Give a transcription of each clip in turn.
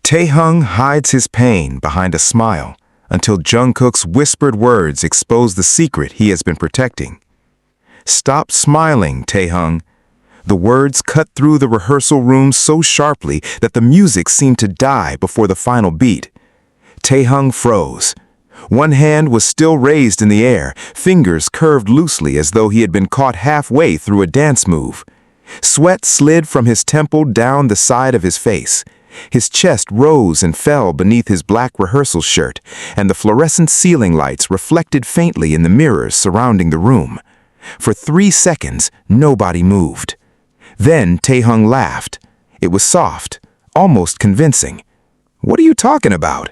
Taehyung hides his pain behind a smile until Jungkook's whispered words expose the secret he has been protecting. "Stop smiling, Taehyung." The words cut through the rehearsal room so sharply that the music seemed to die before the final beat. Taehyung froze. One hand was still raised in the air, fingers curved loosely as though he had been caught halfway through a dance move. Sweat slid from his temple down the side of his face. His chest rose and fell beneath his black rehearsal shirt, and the fluorescent ceiling lights reflected faintly in the mirrors surrounding the room. For 3 seconds, nobody moved. Then Taehyung laughed. It was soft, almost convincing. "What are you talking about?"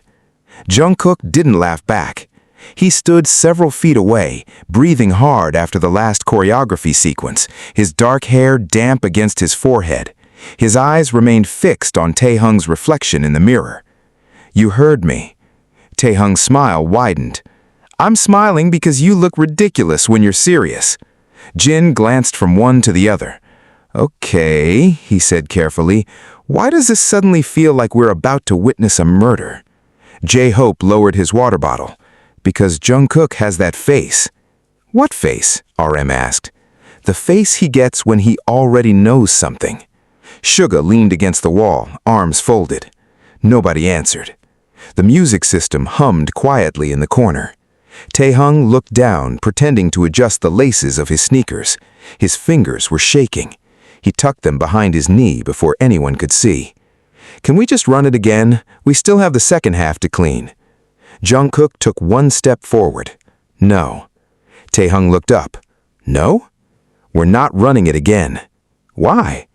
Jungkook didn't laugh back. He stood several feet away, breathing hard after the last choreography sequence, his dark hair damp against his forehead. His eyes remained fixed on Taehyung's reflection in the mirror. "You heard me." Taehyung's smile widened. "I'm smiling because you look ridiculous when you're serious." Jin glanced from one to the other. "Okay," he said carefully. "Why does this suddenly feel like we're about to witness a murder?" J-Hope lowered his water bottle. "Because Jungkook has that face." "What face?" RM asked. "The face he gets when he already knows something." Suga leaned against the wall, arms folded. Nobody answered. The music system hummed quietly in the corner. Taehyung looked down, pretending to adjust the laces of his sneakers. His fingers were shaking. He tucked them behind his knee before anyone could see. "Can we just run it again? We still have the second half to clean." Jungkook took one step forward. "No." Taehyung looked up. "No? We're not running it again." "Why?"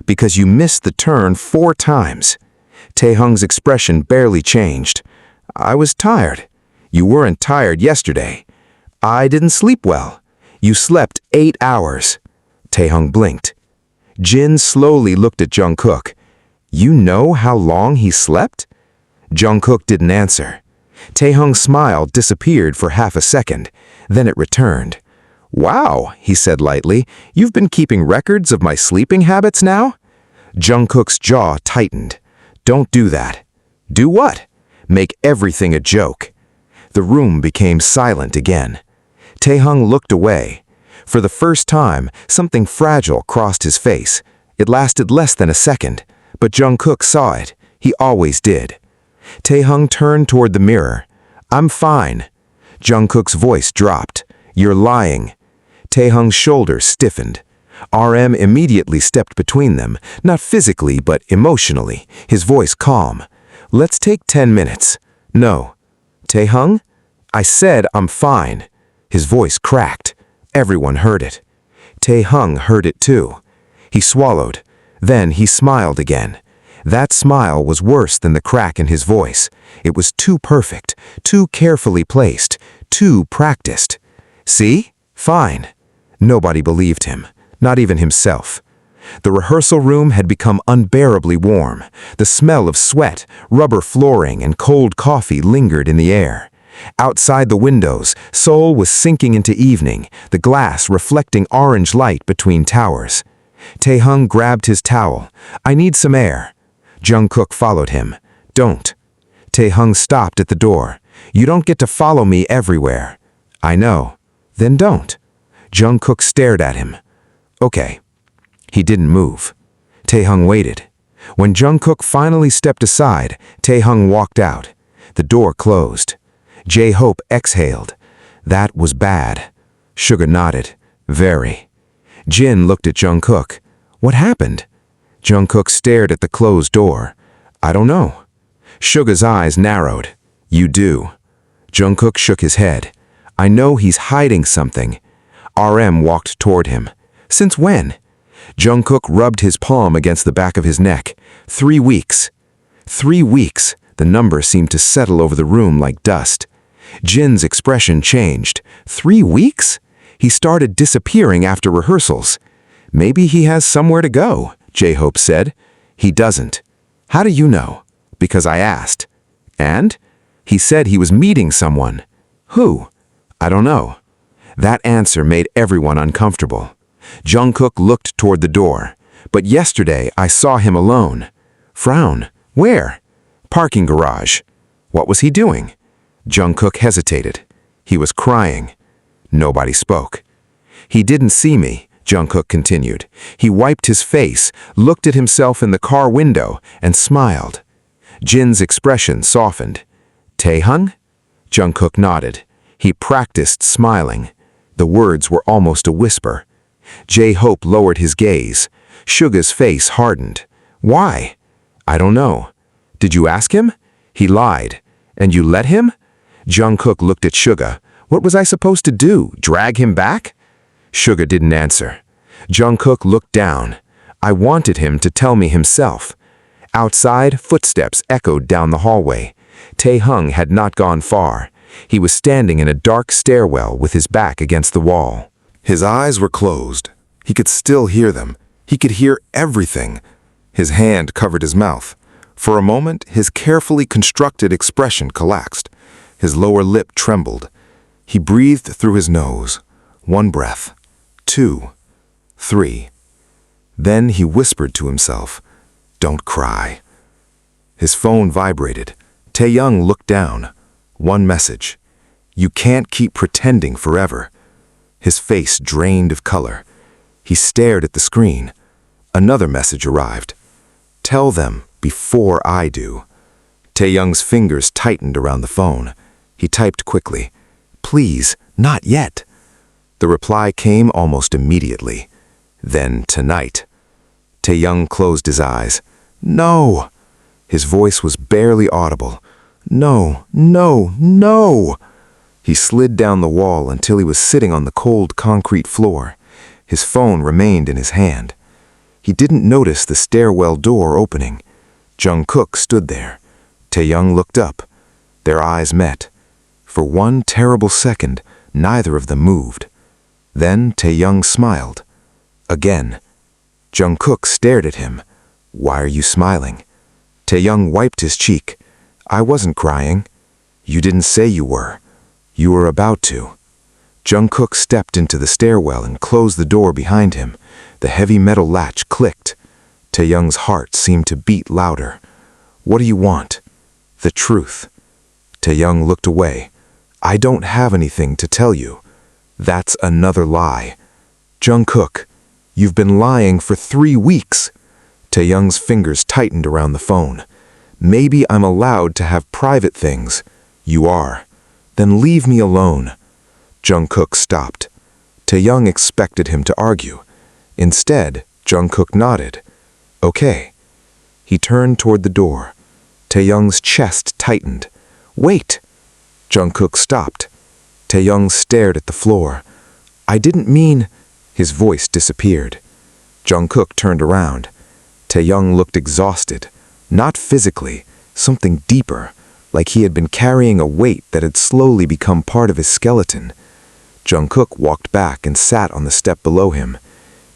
"Because you missed the turn 4 times. Taehyung's expression barely changed. "I was tired." "You weren't tired yesterday." "I didn't sleep well." "You slept 8 hours." Taehyung blinked. Jin slowly looked at Jungkook. "You know how long he slept?" Jungkook didn't answer. Taehyung's smile disappeared for half a second. Then it returned. "Wow," he said lightly, "you've been keeping records of my sleeping habits now?" Jungkook's jaw tightened. "Don't do that." "Do what?" "Make everything a joke." The room became silent again. Taehyung looked away. For the first time, something fragile crossed his face. It lasted less than a second, but Jungkook saw it. He always did. Taehyung turned toward the mirror. "I'm fine." Jungkook's voice dropped. "You're lying." Taehyung's shoulders stiffened. RM immediately stepped between them, not physically but emotionally, his voice calm. "Let's take 10 minutes. "No." "Taehyung?" "I said I'm fine." His voice cracked. Everyone heard it. Taehyung heard it too. He swallowed. Then he smiled again. That smile was worse than the crack in his voice. It was too perfect, too carefully placed, too practiced. "See? Fine." Nobody believed him, not even himself. The rehearsal room had become unbearably warm. The smell of sweat, rubber flooring, and cold coffee lingered in the air. Outside the windows, Seoul was sinking into evening, the glass reflecting orange light between towers. Taehyung grabbed his towel. "I need some air." Jungkook followed him. "Don't." Taehyung stopped at the door. "You don't get to follow me everywhere." "I know." "Then don't." Jungkook stared at him. "Okay." He didn't move. Taehyung waited. When Jungkook finally stepped aside, Taehyung walked out. The door closed. J-Hope exhaled. "That was bad." Suga nodded. "Very." Jin looked at Jungkook. "What happened?" Jungkook stared at the closed door. "I don't know." Suga's eyes narrowed. "You do." Jungkook shook his head. "I know he's hiding something." RM walked toward him. "Since when?" Jungkook rubbed his palm against the back of his neck. 3 weeks. 3 weeks. The number seemed to settle over the room like dust. Jin's expression changed. 3 weeks? He started disappearing after rehearsals. "Maybe he has somewhere to go," J-Hope said. "He doesn't." "How do you know?" "Because I asked." "And?" "He said he was meeting someone." "Who?" "I don't know." That answer made everyone uncomfortable. Jungkook looked toward the door. "But yesterday I saw him alone." "Frown? Where?" parking garage. What was he doing? Jungkook hesitated. He was crying. Nobody spoke. He didn't see me, Jungkook continued. He wiped his face, looked at himself in the car window, and smiled. Jin's expression softened. Taehyung? Jungkook nodded. He practiced smiling. The words were almost a whisper. J-Hope lowered his gaze. Suga's face hardened. Why? I don't know. Did you ask him? He lied. And you let him? Jungkook looked at Suga. What was I supposed to do? Drag him back? Suga didn't answer. Jungkook looked down. I wanted him to tell me himself. Outside, footsteps echoed down the hallway. Taehyung had not gone far. He was standing in a dark stairwell with his back against the wall. His eyes were closed. He could still hear them. He could hear everything. His hand covered his mouth. For a moment, his carefully constructed expression collapsed. His lower lip trembled. He breathed through his nose. 1 breath. 2. 3. Then he whispered to himself, "Don't cry." His phone vibrated. Taehyung looked down. 1 message. You can't keep pretending forever. His face drained of color. He stared at the screen. Another message arrived. Tell them before I do. Taehyung's fingers tightened around the phone. He typed quickly. Please, not yet. The reply came almost immediately. Then tonight. Taehyung closed his eyes. No! His voice was barely audible. No, no, no! He slid down the wall until he was sitting on the cold concrete floor. His phone remained in his hand. He didn't notice the stairwell door opening. Jungkook stood there. Taehyung looked up. Their eyes met. For one terrible second, neither of them moved. Then Taehyung smiled. Again. Jungkook stared at him. Why are you smiling? Taehyung wiped his cheek. I wasn't crying. You didn't say you were. You were about to. Jungkook stepped into the stairwell and closed the door behind him. The heavy metal latch clicked. Taehyung's heart seemed to beat louder. What do you want? The truth. Taehyung looked away. I don't have anything to tell you. That's another lie. Jungkook, you've been lying for 3 weeks. Taehyung's fingers tightened around the phone. Maybe I'm allowed to have private things. You are. Then leave me alone. Jungkook stopped. Taehyung expected him to argue. Instead, Jungkook nodded. Okay. He turned toward the door. Taehyung's chest tightened. Wait! Jungkook stopped. Taehyung stared at the floor. I didn't mean... His voice disappeared. Jungkook turned around. Taehyung looked exhausted. Not physically, something deeper, like he had been carrying a weight that had slowly become part of his skeleton. Jungkook walked back and sat on the step below him.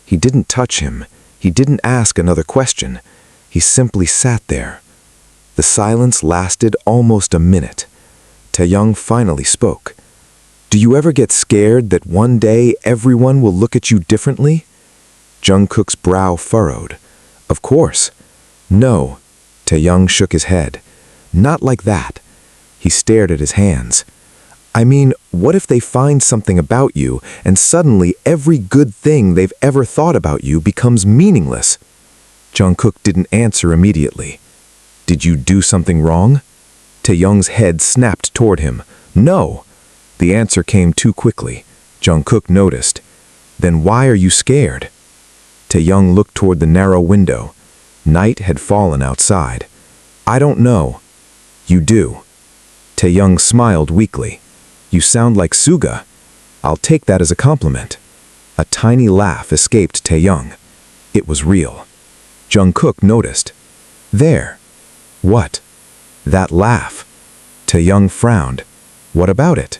He didn't touch him. He didn't ask another question. He simply sat there. The silence lasted almost a minute. Taehyung finally spoke. Do you ever get scared that one day everyone will look at you differently? Jungkook's brow furrowed. Of course. No. Taehyung shook his head. Not like that. He stared at his hands. I mean, what if they find something about you and suddenly every good thing they've ever thought about you becomes meaningless? Jungkook didn't answer immediately. Did you do something wrong? Taehyung's head snapped toward him. No. The answer came too quickly. Jungkook noticed. Then why are you scared? Taehyung looked toward the narrow window. Night had fallen outside. I don't know. You do. Taehyung smiled weakly. You sound like Suga. I'll take that as a compliment. A tiny laugh escaped Taehyung. It was real. Jungkook noticed. There. What? That laugh. Taehyung frowned. What about it?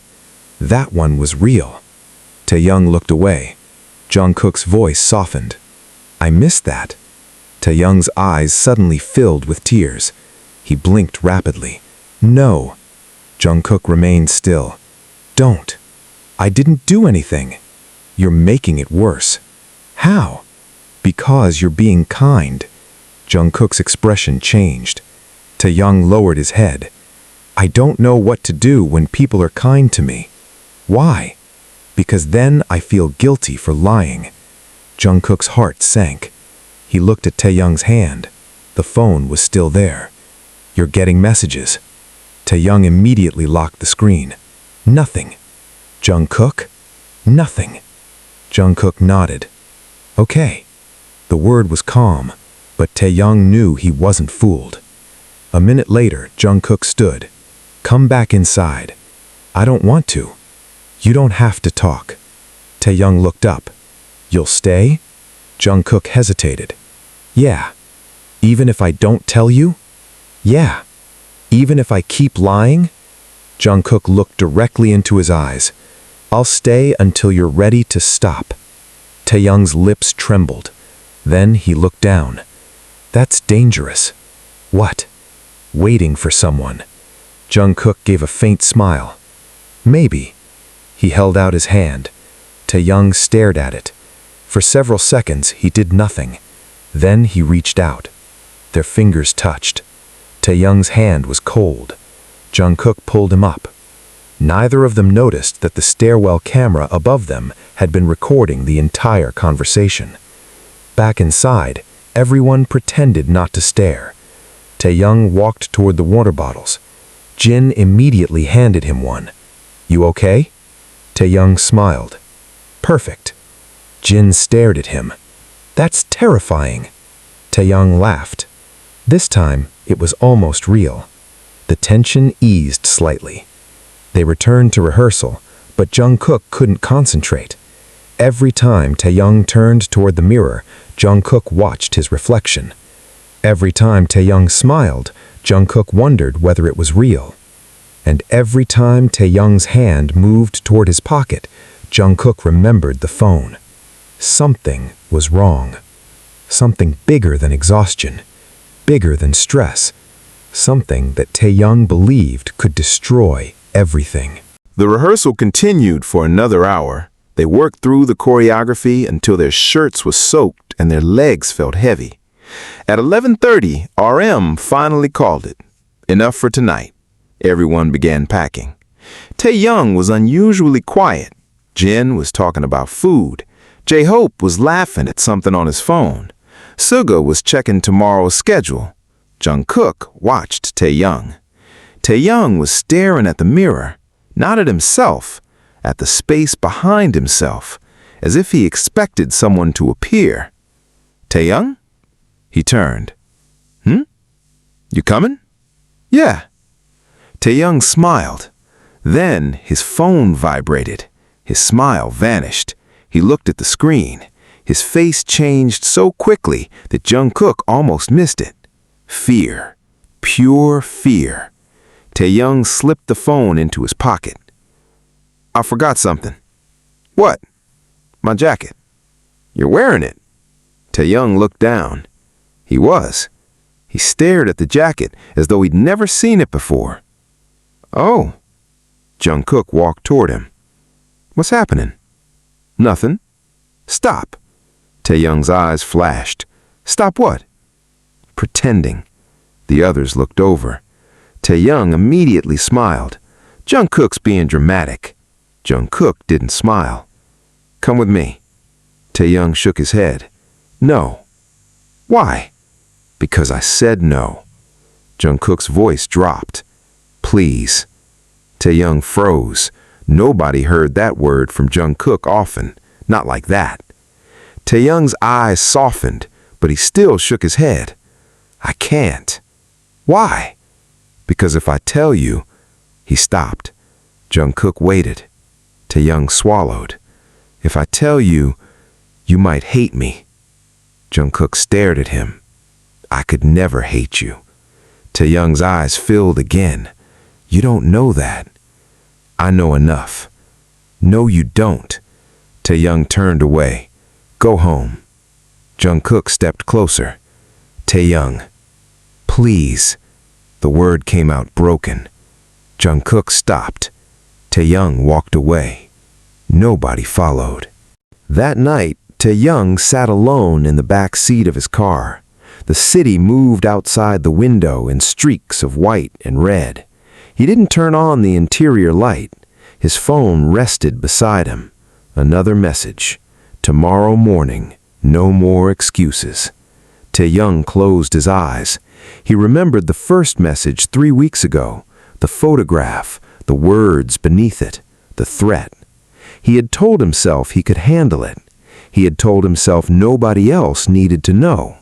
That one was real. Taehyung looked away. Jungkook's voice softened. I missed that. Taehyung's eyes suddenly filled with tears. He blinked rapidly. No. Jungkook remained still. Don't. I didn't do anything. You're making it worse. How? Because you're being kind. Jungkook's expression changed. Taehyung lowered his head. I don't know what to do when people are kind to me. Why? Because then I feel guilty for lying. Jungkook's heart sank. He looked at Taehyung's hand. The phone was still there. You're getting messages. Taehyung immediately locked the screen. Nothing. Jungkook? Nothing. Jungkook nodded. Okay. The word was calm, but Taehyung knew he wasn't fooled. A minute later, Jungkook stood. Come back inside. I don't want to. You don't have to talk. Taehyung looked up. You'll stay? Jungkook hesitated. Yeah. Even if I don't tell you? Yeah. Even if I keep lying? Jungkook looked directly into his eyes. I'll stay until you're ready to stop. Taehyung's lips trembled. Then he looked down. That's dangerous. What? Waiting for someone. Jungkook gave a faint smile. Maybe. He held out his hand. Taehyung stared at it. For several seconds, he did nothing. Then he reached out. Their fingers touched. Taehyung's hand was cold. Jungkook pulled him up. Neither of them noticed that the stairwell camera above them had been recording the entire conversation. Back inside, everyone pretended not to stare. Taehyung walked toward the water bottles. Jin immediately handed him one. You okay? Taehyung smiled. Perfect. Jin stared at him. That's terrifying. Taehyung laughed. This time, it was almost real. The tension eased slightly. They returned to rehearsal, but Jungkook couldn't concentrate. Every time Taehyung turned toward the mirror, Jungkook watched his reflection. Every time Taehyung smiled, Jungkook wondered whether it was real. And every time Taehyung's hand moved toward his pocket, Jungkook remembered the phone. Something was wrong. Something bigger than exhaustion. Bigger than stress. Something that Taehyung believed could destroy everything. The rehearsal continued for another hour. They worked through the choreography until their shirts were soaked and their legs felt heavy. At 11:30, RM finally called it. Enough for tonight. Everyone began packing. Taehyung was unusually quiet. Jin was talking about food. J-Hope was laughing at something on his phone. Suga was checking tomorrow's schedule. Jungkook watched Taehyung. Taehyung was staring at the mirror, not at himself, at the space behind himself, as if he expected someone to appear. Taehyung? He turned. You coming? Yeah. Taehyung smiled. Then his phone vibrated. His smile vanished. He looked at the screen. His face changed so quickly that Jungkook almost missed it. Fear. Pure fear. Taehyung slipped the phone into his pocket. I forgot something. What? My jacket. You're wearing it. Taehyung looked down. He was. He stared at the jacket as though he'd never seen it before. Oh. Jungkook walked toward him. What's happening? Nothing. Stop. Taehyung's eyes flashed. Stop what? Pretending. The others looked over. Taehyung immediately smiled. Jungkook's being dramatic. Jungkook didn't smile. Come with me. Taehyung shook his head. No. Why? Because I said no. Jungkook's voice dropped. Please. Taehyung froze. Nobody heard that word from Jungkook often. Not like that. Taehyung's eyes softened, but he still shook his head. I can't. Why? Because if I tell you... He stopped. Jungkook waited. Taehyung swallowed. If I tell you, you might hate me. Jungkook stared at him. I could never hate you. Taehyung's eyes filled again. You don't know that. I know enough. No, you don't. Taehyung turned away. Go home. Jungkook stepped closer. Taehyung. Please. The word came out broken. Jungkook stopped. Taehyung walked away. Nobody followed. That night, Taehyung sat alone in the back seat of his car. The city moved outside the window in streaks of white and red. He didn't turn on the interior light. His phone rested beside him. Another message. Tomorrow morning, no more excuses. Taehyung closed his eyes. He remembered the first message 3 weeks ago, the photograph, the words beneath it, the threat. He had told himself he could handle it. He had told himself nobody else needed to know.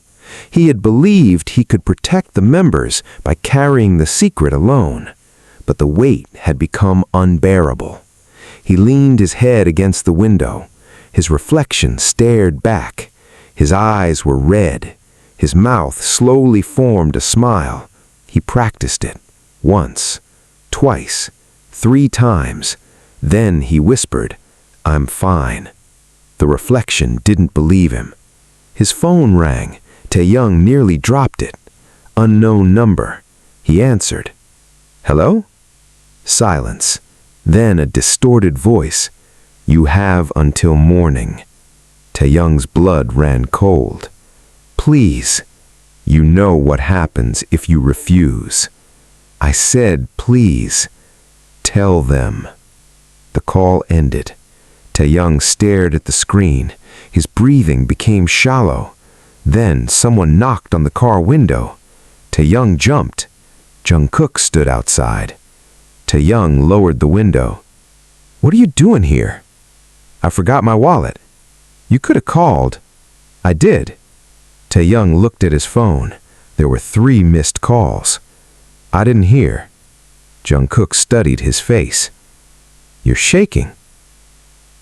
He had believed he could protect the members by carrying the secret alone. But the weight had become unbearable. He leaned his head against the window. His reflection stared back. His eyes were red. His mouth slowly formed a smile. He practiced it. Once, twice, 3 times. Then he whispered, "I'm fine." The reflection didn't believe him. His phone rang. Taehyung nearly dropped it. Unknown number. He answered. "Hello?" Silence. Then a distorted voice. "You have until morning." Taehyung's blood ran cold. "Please. You know what happens if you refuse." "I said please. Tell them." The call ended. Taehyung stared at the screen. His breathing became shallow. Then someone knocked on the car window. Taehyung jumped. Jungkook stood outside. Taehyung lowered the window. "What are you doing here?" "I forgot my wallet." "You could have called." "I did." Taehyung looked at his phone. There were 3 missed calls. "I didn't hear." Jungkook studied his face. "You're shaking."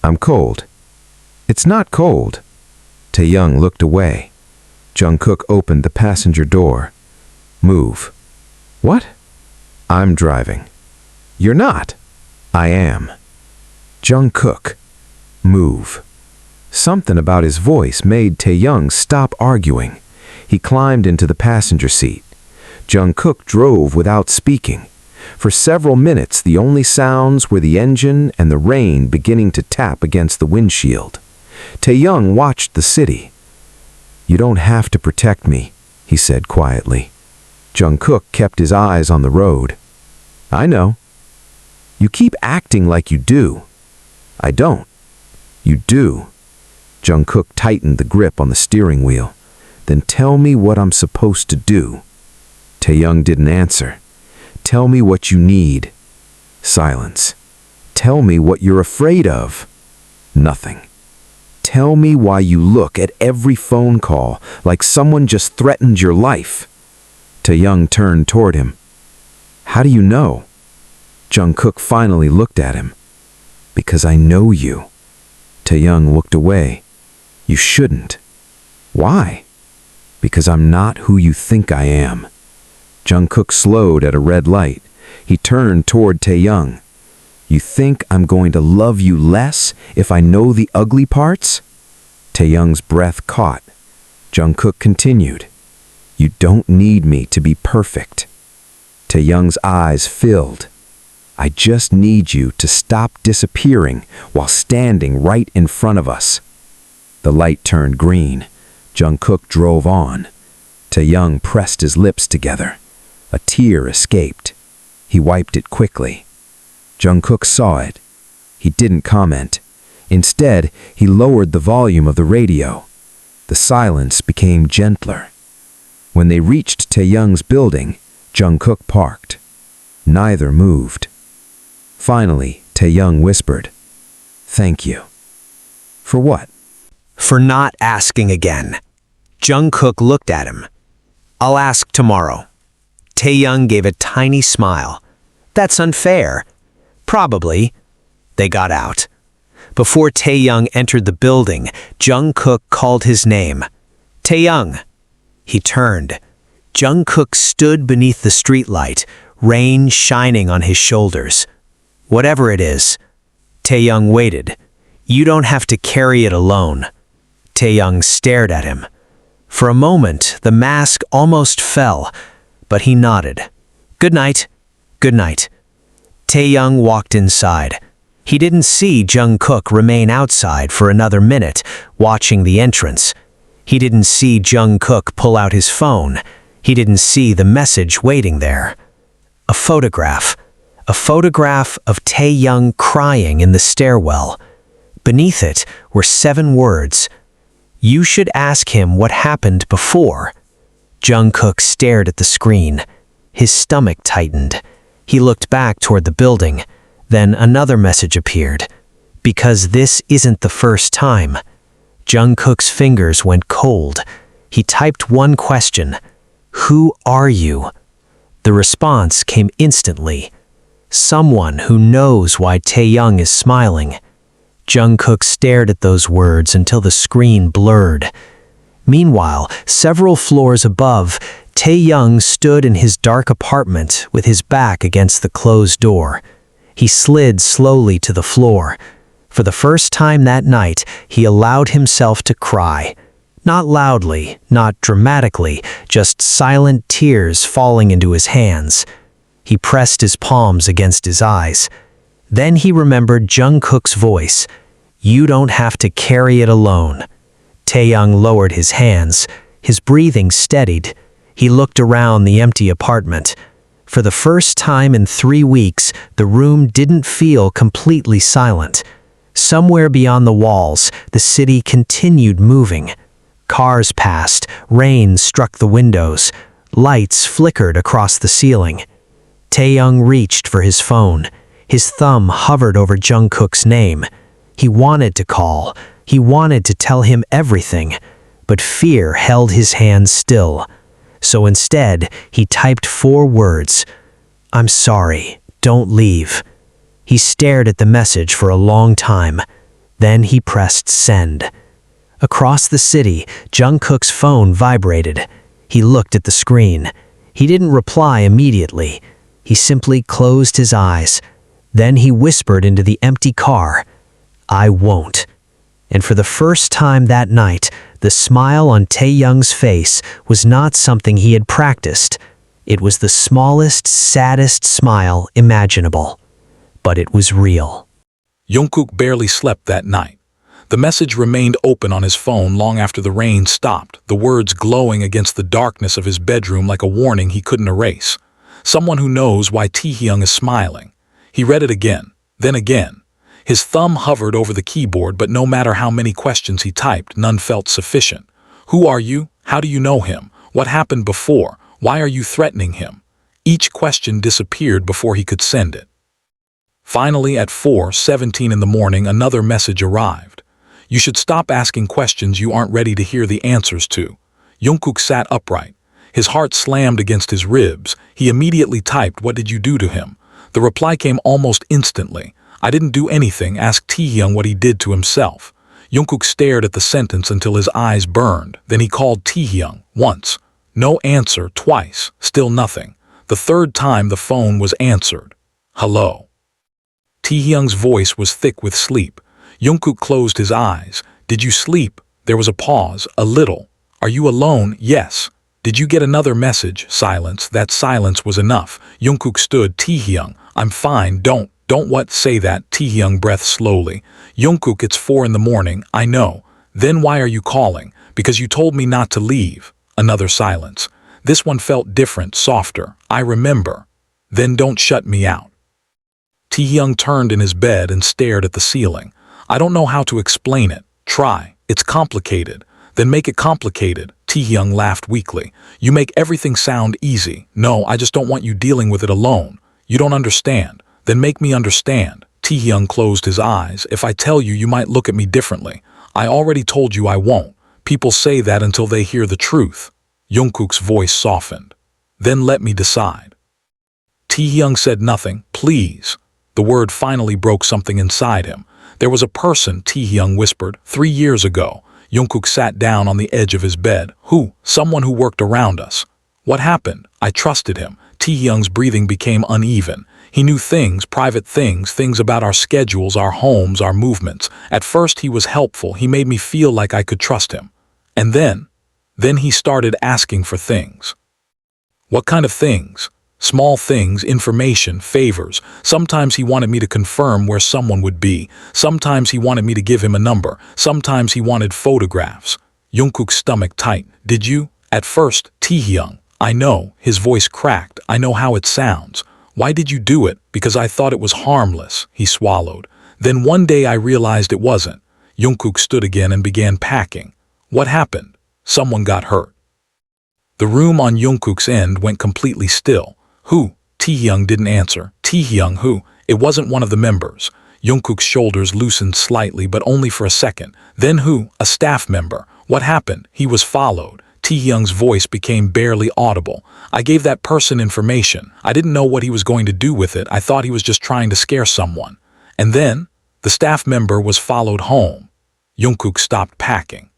"I'm cold." "It's not cold." Taehyung looked away. Jungkook opened the passenger door. "Move." "What?" "I'm driving." "You're not." "I am." "Jungkook, move." Something about his voice made Taehyung stop arguing. He climbed into the passenger seat. Jungkook drove without speaking. For several minutes, the only sounds were the engine and the rain beginning to tap against the windshield. Taehyung watched the city. "You don't have to protect me," he said quietly. Jungkook kept his eyes on the road. "I know." "You keep acting like you do." "I don't." "You do." Jungkook tightened the grip on the steering wheel. "Then tell me what I'm supposed to do." Taehyung didn't answer. "Tell me what you need." Silence. "Tell me what you're afraid of." Nothing. "Tell me why you look at every phone call like someone just threatened your life." Taehyung turned toward him. "How do you know?" Jungkook finally looked at him. "Because I know you." Taehyung looked away. "You shouldn't." "Why?" "Because I'm not who you think I am." Jungkook slowed at a red light. He turned toward Taehyung. "You think I'm going to love you less if I know the ugly parts?" Taehyung's breath caught. Jungkook continued. "You don't need me to be perfect." Taehyung's eyes filled. "I just need you to stop disappearing while standing right in front of us." The light turned green. Jungkook drove on. Taehyung pressed his lips together. A tear escaped. He wiped it quickly. Jungkook saw it. He didn't comment. Instead, he lowered the volume of the radio. The silence became gentler. When they reached Taehyung's building, Jungkook parked. Neither moved. Finally, Taehyung whispered, "Thank you." "For what?" For not asking again. Jungkook looked at him. "I'll ask tomorrow." Taehyung gave a tiny smile. "That's unfair." "Probably." They got out. Before Taehyung entered the building, Jungkook called his name. "Taehyung." He turned. Jungkook stood beneath the streetlight, rain shining on his shoulders. "Whatever it is." Taehyung waited. "You don't have to carry it alone." Taehyung stared at him. For a moment, the mask almost fell, but he nodded. "Good night." "Good night." Taehyung walked inside. He didn't see Jungkook remain outside for another minute, watching the entrance. He didn't see Jungkook pull out his phone. He didn't see the message waiting there. A photograph. A photograph of Taehyung crying in the stairwell. Beneath it were 7 words. You should ask him what happened before. Jungkook stared at the screen. His stomach tightened. He looked back toward the building. Then another message appeared. Because this isn't the first time. Jungkook's fingers went cold. He typed one question. Who are you? The response came instantly. Someone who knows why Taehyung is smiling. Jungkook stared at those words until the screen blurred. Meanwhile, several floors above, Taehyung stood in his dark apartment with his back against the closed door. He slid slowly to the floor. For the first time that night, he allowed himself to cry. Not loudly, not dramatically, just silent tears falling into his hands. He pressed his palms against his eyes. Then he remembered Jungkook's voice. You don't have to carry it alone. Taehyung lowered his hands. His breathing steadied. He looked around the empty apartment. For the first time in 3 weeks, the room didn't feel completely silent. Somewhere beyond the walls, the city continued moving. Cars passed, rain struck the windows, lights flickered across the ceiling. Taehyung reached for his phone. His thumb hovered over Jungkook's name. He wanted to call. He wanted to tell him everything, but fear held his hands still. So instead, he typed 4 words. I'm sorry, don't leave. He stared at the message for a long time. Then he pressed send. Across the city, Jungkook's phone vibrated. He looked at the screen. He didn't reply immediately. He simply closed his eyes. Then he whispered into the empty car, I won't. And for the first time that night, the smile on Taehyung's face was not something he had practiced. It was the smallest, saddest smile imaginable. But it was real. Jungkook barely slept that night. The message remained open on his phone long after the rain stopped, the words glowing against the darkness of his bedroom like a warning he couldn't erase. Someone who knows why Taehyung is smiling. He read it again, then again. His thumb hovered over the keyboard, but no matter how many questions he typed, none felt sufficient. Who are you? How do you know him? What happened before? Why are you threatening him? Each question disappeared before he could send it. Finally, at 4:17 in the morning, another message arrived. You should stop asking questions you aren't ready to hear the answers to. Jungkook sat upright. His heart slammed against his ribs. He immediately typed, what did you do to him? The reply came almost instantly. I didn't do anything. Ask Taehyung what he did to himself. Jungkook stared at the sentence until his eyes burned. Then he called Taehyung once. No answer. Twice. Still nothing. The 3rd time the phone was answered. Hello. Taehyung's voice was thick with sleep. Jungkook closed his eyes. Did you sleep? There was a pause. A little. Are you alone? Yes. Did you get another message? Silence. That silence was enough. Jungkook stood. Taehyung, I'm fine. Don't what? Say that. Taehyung breathed slowly. Jungkook, it's 4 in the morning. I know. Then why are you calling? Because you told me not to leave. Another silence. This one felt different, softer. I remember. Then don't shut me out. Taehyung turned in his bed and stared at the ceiling. I don't know how to explain it. Try. It's complicated. Then make it complicated. Taehyung laughed weakly. You make everything sound easy. No, I just don't want you dealing with it alone. You don't understand. Then make me understand. Taehyung closed his eyes. If I tell you, you might look at me differently. I already told you I won't. People say that until they hear the truth. Jungkook's voice softened. Then let me decide. Taehyung said nothing. Please. The word finally broke something inside him. There was a person, Taehyung whispered, 3 years ago. Jungkook sat down on the edge of his bed. Who? Someone who worked around us. What happened? I trusted him. Taehyung's breathing became uneven. He knew things, private things, things about our schedules, our homes, our movements. At first he was helpful. He made me feel like I could trust him. And then he started asking for things. What kind of things? Small things, information, favors. Sometimes he wanted me to confirm where someone would be. Sometimes he wanted me to give him a number. Sometimes he wanted photographs. Jungkook's stomach tightened. Did you? At first, Taehyung. I know. His voice cracked. I know how it sounds. Why did you do it? Because I thought it was harmless, he swallowed. Then one day I realized it wasn't. Jungkook stood again and began packing. What happened? Someone got hurt. The room on Jungkook's end went completely still. Who? Taehyung didn't answer. Taehyung who? It wasn't one of the members. Jungkook's shoulders loosened slightly, but only for a second. Then who? A staff member. What happened? He was followed. Taehyung's voice became barely audible. I gave that person information. I didn't know what he was going to do with it. I thought he was just trying to scare someone. And then, the staff member was followed home. Jungkook stopped packing.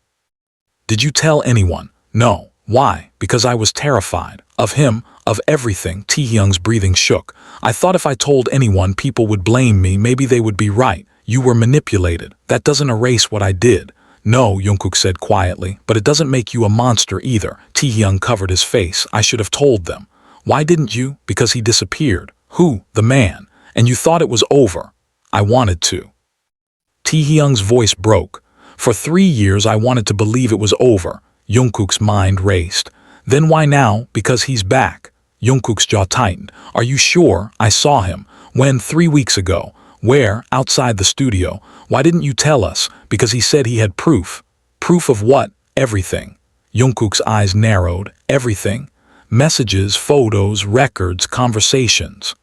Did you tell anyone? No. Why? Because I was terrified. Of him, of everything. Taehyung's breathing shook. I thought if I told anyone, people would blame me. Maybe they would be right. You were manipulated. That doesn't erase what I did. No, Jungkook said quietly, but it doesn't make you a monster either. Taehyung covered his face. I should have told them. Why didn't you? Because he disappeared. Who? The man. And you thought it was over. I wanted to. Taehyung's voice broke. For 3 years I wanted to believe it was over. Jungkook's mind raced. Then why now? Because he's back. Jungkook's jaw tightened. Are you sure? I saw him. When? 3 weeks ago. Where? Outside the studio. Why didn't you tell us? Because he said he had proof. Proof of what? Everything. Jungkook's eyes narrowed. Everything? Messages, photos, records, conversations.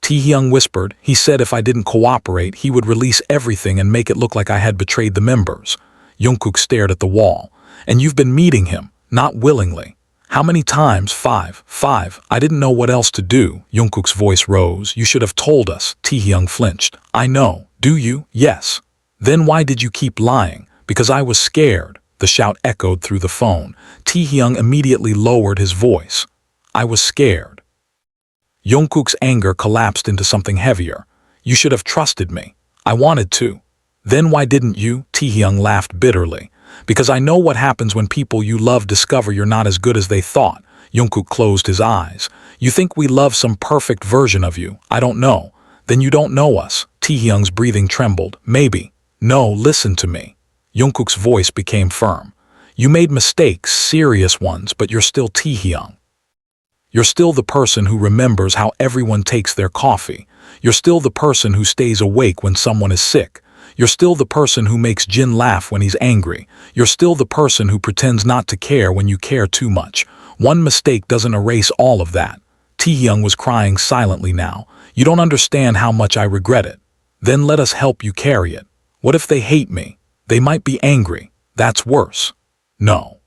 Taehyung whispered. He said if I didn't cooperate, he would release everything and make it look like I had betrayed the members. Jungkook stared at the wall. And you've been meeting him, not willingly. How many times? 5. 5. I didn't know what else to do. Jungkook's voice rose. You should have told us. Taehyung flinched. I know. Do you? Yes. Then why did you keep lying? Because I was scared. The shout echoed through the phone. Taehyung immediately lowered his voice. I was scared. Jungkook's anger collapsed into something heavier. You should have trusted me. I wanted to. Then why didn't you? Taehyung laughed bitterly. Because I know what happens when people you love discover you're not as good as they thought. Jungkook closed his eyes. You think we love some perfect version of you. I don't know. Then you don't know us. Taehyung's breathing trembled. Maybe. No, listen to me. Jungkook's voice became firm. You made mistakes, serious ones, but you're still Taehyung. You're still the person who remembers how everyone takes their coffee. You're still the person who stays awake when someone is sick. You're still the person who makes Jin laugh when he's angry. You're still the person who pretends not to care when you care too much. One mistake doesn't erase all of that. Taehyung was crying silently now. You don't understand how much I regret it. Then let us help you carry it. What if they hate me? They might be angry. That's worse. No.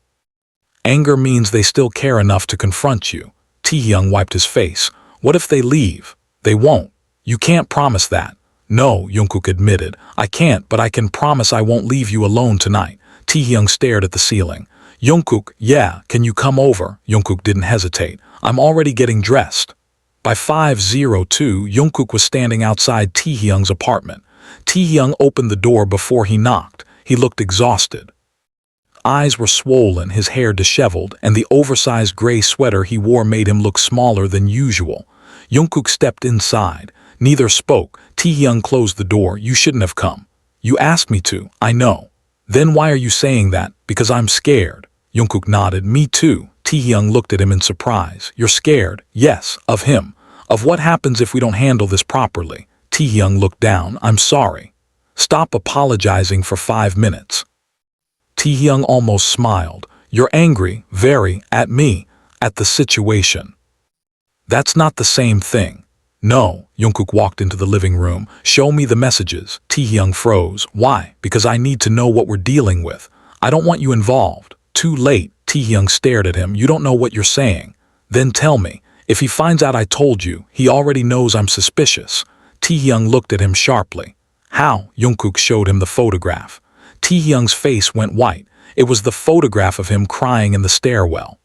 Anger means they still care enough to confront you. Taehyung wiped his face. What if they leave? They won't. You can't promise that. No, Jungkook admitted. I can't, but I can promise I won't leave you alone tonight. Taehyung stared at the ceiling. Jungkook, yeah, can you come over? Jungkook didn't hesitate. I'm already getting dressed. By 5:02, Jungkook was standing outside Taehyung's apartment. Taehyung opened the door before he knocked. He looked exhausted. Eyes were swollen, his hair disheveled, and the oversized gray sweater he wore made him look smaller than usual. Jungkook stepped inside. Neither spoke. Taehyung closed the door. You shouldn't have come. You asked me to. I know. Then why are you saying that? Because I'm scared. Jungkook nodded. Me too. Taehyung looked at him in surprise. You're scared? Yes. Of him. Of what happens if we don't handle this properly. Taehyung looked down. I'm sorry. Stop apologizing for 5 minutes. Taehyung almost smiled. You're angry, very, at me, at the situation. That's not the same thing. No. Jungkook walked into the living room. Show me the messages. Taehyung froze. Why? Because I need to know what we're dealing with. I don't want you involved. Too late. Taehyung stared at him. You don't know what you're saying. Then tell me. If he finds out I told you, he already knows I'm suspicious. Taehyung looked at him sharply. How? Jungkook showed him the photograph. Taehyung's face went white. It was the photograph of him crying in the stairwell.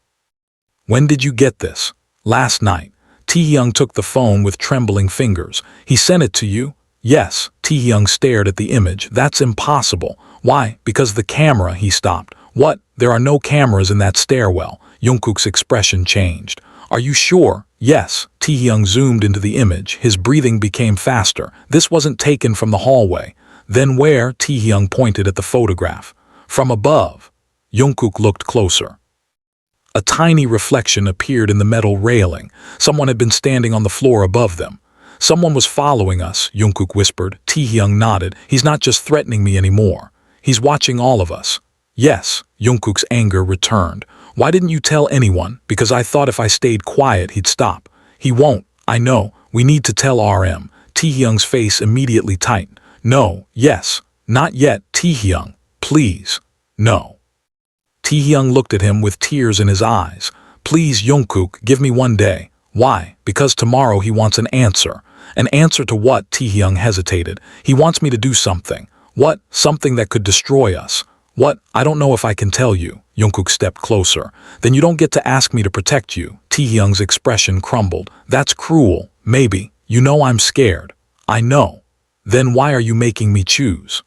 When did you get this? Last night. Taehyung took the phone with trembling fingers. He sent it to you? Yes. Taehyung stared at the image. That's impossible. Why? Because the camera, he stopped. What? There are no cameras in that stairwell. Jungkook's expression changed. Are you sure? Yes. Taehyung zoomed into the image. His breathing became faster. This wasn't taken from the hallway. Then where? Taehyung pointed at the photograph. From above. Jungkook looked closer. A tiny reflection appeared in the metal railing. Someone had been standing on the floor above them. Someone was following us, Jungkook whispered. Taehyung nodded. He's not just threatening me anymore. He's watching all of us. Yes, Jungkook's anger returned. Why didn't you tell anyone? Because I thought if I stayed quiet, he'd stop. He won't. I know. We need to tell RM. Taehyung's face immediately tightened. No, yes, not yet, Taehyung. Please. No. Taehyung looked at him with tears in his eyes. Please, Jungkook, give me 1 day. Why? Because tomorrow he wants an answer. An answer to what? Taehyung hesitated. He wants me to do something. What? Something that could destroy us. What? I don't know if I can tell you. Jungkook stepped closer. Then you don't get to ask me to protect you. Taehyung's expression crumbled. That's cruel. Maybe. You know I'm scared. I know. Then why are you making me choose?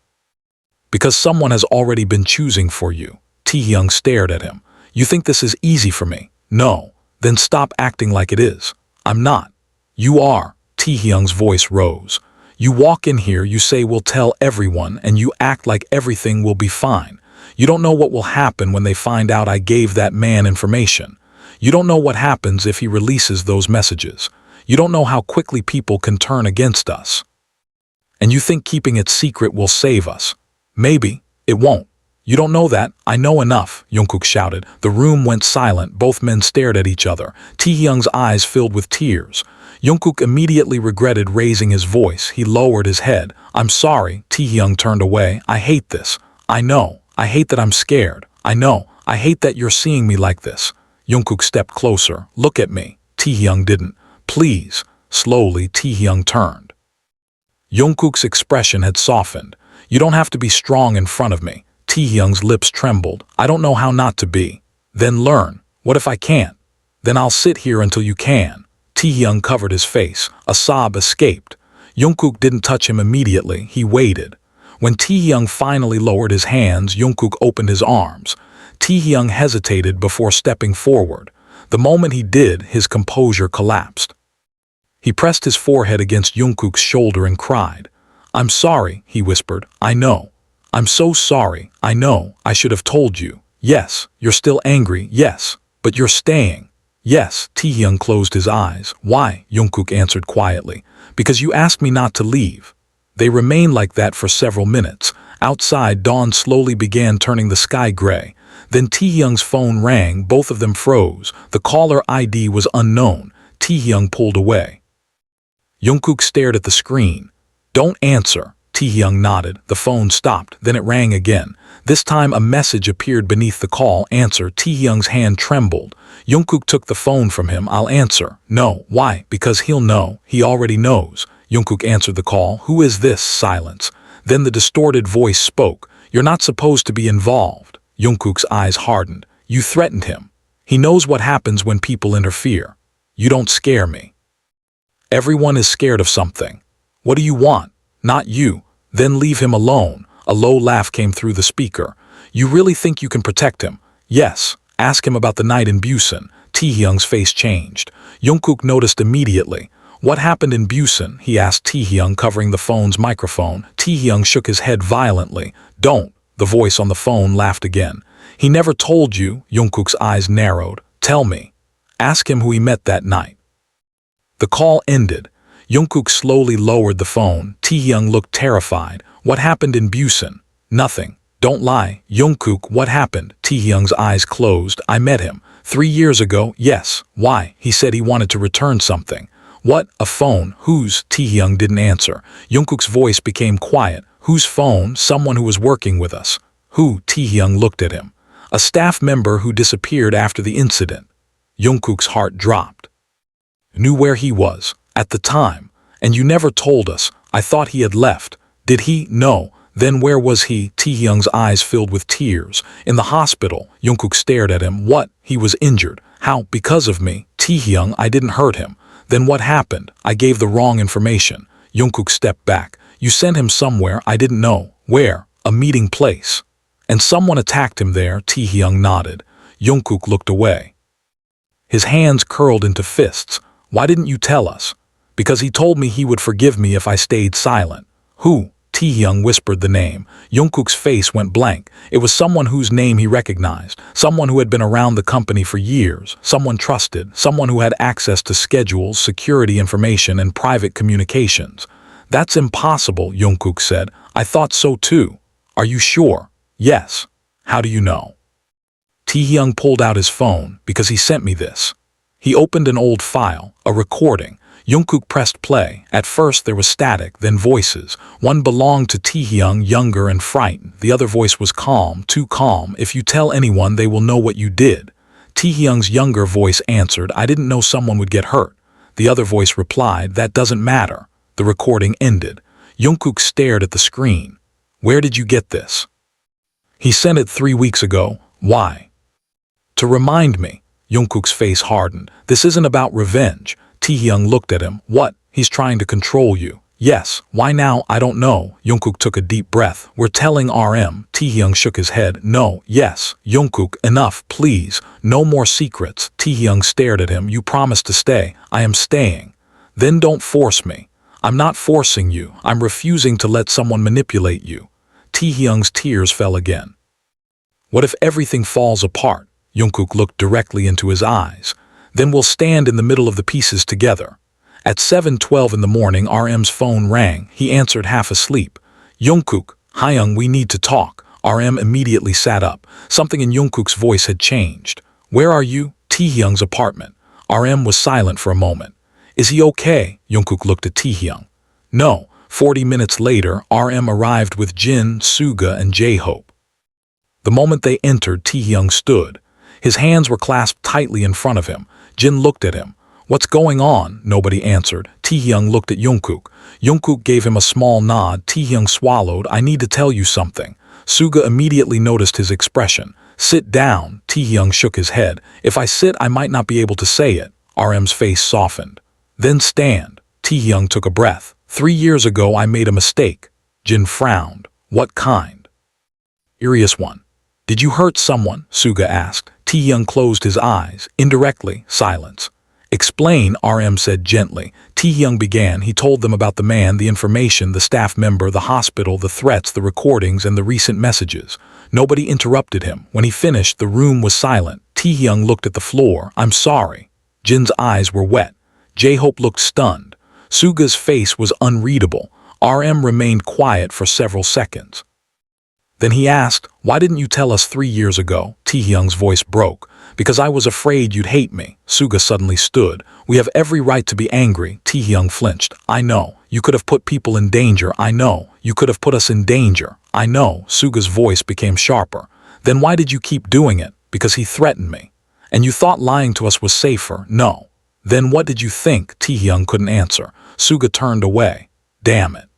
Because someone has already been choosing for you. Taehyung stared at him. You think this is easy for me? No. Then stop acting like it is. I'm not. You are. Taehyung's voice rose. You walk in here, you say we'll tell everyone, and you act like everything will be fine. You don't know what will happen when they find out I gave that man information. You don't know what happens if he releases those messages. You don't know how quickly people can turn against us. And you think keeping it secret will save us. Maybe. It won't. You don't know that. I know enough, Jungkook shouted. The room went silent. Both men stared at each other. Taehyung's eyes filled with tears. Jungkook immediately regretted raising his voice. He lowered his head. I'm sorry. Taehyung turned away. I hate this. I know. I hate that I'm scared. I know. I hate that you're seeing me like this. Jungkook stepped closer. Look at me. Taehyung didn't. Please. Slowly, Taehyung turned. Jungkook's expression had softened. You don't have to be strong in front of me. Taehyung's lips trembled. I don't know how not to be. Then learn. What if I can't? Then I'll sit here until you can. Taehyung covered his face. A sob escaped. Jungkook didn't touch him immediately. He waited. When Taehyung finally lowered his hands, Jungkook opened his arms. Taehyung hesitated before stepping forward. The moment he did, his composure collapsed. He pressed his forehead against Jungkook's shoulder and cried. I'm sorry, he whispered. I know. I'm so sorry. I know. I should have told you. Yes, you're still angry. Yes, but you're staying. Yes, Taehyung closed his eyes. Why? Jungkook answered quietly. Because you asked me not to leave. They remained like that for several minutes. Outside, dawn slowly began turning the sky gray. Then Taehyung's phone rang. Both of them froze. The caller ID was unknown. Taehyung pulled away. Jungkook stared at the screen. Don't answer. Taehyung nodded. The phone stopped. Then it rang again. This time a message appeared beneath the call. Answer. Taehyung's hand trembled. Jungkook took the phone from him. I'll answer. No. Why? Because he'll know. He already knows. Jungkook answered the call. Who is this? Silence. Then the distorted voice spoke. You're not supposed to be involved. Jungkook's eyes hardened. You threatened him. He knows what happens when people interfere. You don't scare me. Everyone is scared of something. What do you want? Not you. Then leave him alone. A low laugh came through the speaker. You really think you can protect him? Yes. Ask him about the night in Busan. Taehyung's face changed. Jungkook noticed immediately. What happened in Busan? He asked Taehyung, covering the phone's microphone. Taehyung shook his head violently. Don't. The voice on the phone laughed again. He never told you. Jungkook's eyes narrowed. Tell me. Ask him who he met that night. The call ended. Jungkook slowly lowered the phone. Taehyung looked terrified. What happened in Busan? Nothing. Don't lie. Jungkook, what happened? Taehyung's eyes closed. I met him. 3 years ago. Yes. Why? He said he wanted to return something. What? A phone. Whose? Taehyung didn't answer. Jungkook's voice became quiet. Whose phone? Someone who was working with us. Who? Taehyung looked at him. A staff member who disappeared after the incident. Jungkook's heart dropped. Knew where he was. At the time. And you never told us. I thought he had left. Did he? No. Then where was he? Taehyung's eyes filled with tears. In the hospital. Jungkook stared at him. What? He was injured. How? Because of me. Taehyung, I didn't hurt him. Then what happened? I gave the wrong information. Jungkook stepped back. You sent him somewhere I didn't know. Where? A meeting place. And someone attacked him there. Taehyung nodded. Jungkook looked away. His hands curled into fists. Why didn't you tell us? Because he told me he would forgive me if I stayed silent. Who? Taehyung whispered the name. Jungkook's face went blank. It was someone whose name he recognized, someone who had been around the company for years, someone trusted, someone who had access to schedules, security information, and private communications. "That's impossible," Jungkook said. "I thought so too." "Are you sure?" "Yes." "How do you know?" Taehyung pulled out his phone because he sent me this. He opened an old file, a recording. Jungkook pressed play. At first there was static, then voices. One belonged to Taehyung, younger and frightened. The other voice was calm, too calm. "If you tell anyone, they will know what you did." Taehyung's younger voice answered, "I didn't know someone would get hurt." The other voice replied, "That doesn't matter." The recording ended. Jungkook stared at the screen. "Where did you get this?" "He sent it 3 weeks ago." "Why?" "To remind me." Jungkook's face hardened. "This isn't about revenge." Taehyung looked at him. "What? He's trying to control you." "Yes. Why now? I don't know." Jungkook took a deep breath. "We're telling RM." Taehyung shook his head. "No. Yes. Jungkook, enough, please. No more secrets." Taehyung stared at him. "You promised to stay." "I am staying." "Then don't force me." "I'm not forcing you. I'm refusing to let someone manipulate you." Taehyung's tears fell again. "What if everything falls apart?" Jungkook looked directly into his eyes. "Then we'll stand in the middle of the pieces together." At 7:12 in the morning, RM's phone rang. He answered half asleep. "Jungkook, Hyung, we need to talk." RM immediately sat up. Something in Jungkook's voice had changed. "Where are you?" "Taehyung's apartment." RM was silent for a moment. "Is he okay?" Jungkook looked at Taehyung. "No." 40 minutes later, RM arrived with Jin, Suga, and J-Hope. The moment they entered, Taehyung stood. His hands were clasped tightly in front of him. Jin looked at him. "What's going on?" Nobody answered. Taehyung looked at Jungkook. Jungkook gave him a small nod. Taehyung swallowed. "I need to tell you something." Suga immediately noticed his expression. "Sit down." Taehyung shook his head. "If I sit, I might not be able to say it." RM's face softened. "Then stand." Taehyung took a breath. 3 years ago, I made a mistake." Jin frowned. "What kind?" "Serious one." "Did you hurt someone?" Suga asked. Taehyung closed his eyes. Indirectly, silence. "Explain," RM said gently. Taehyung began. He told them about the man, the information, the staff member, the hospital, the threats, the recordings, and the recent messages. Nobody interrupted him. When he finished, the room was silent. Taehyung looked at the floor. "I'm sorry." Jin's eyes were wet. J-Hope looked stunned. Suga's face was unreadable. RM remained quiet for several seconds. Then he asked, "Why didn't you tell us 3 years ago?" Taehyung's voice broke. "Because I was afraid you'd hate me." Suga suddenly stood. "We have every right to be angry." Taehyung flinched. "I know. You could have put people in danger. I know. You could have put us in danger. I know." Suga's voice became sharper. "Then why did you keep doing it?" "Because he threatened me." "And you thought lying to us was safer?" "No." "Then what did you think?" Taehyung couldn't answer. Suga turned away. "Damn it."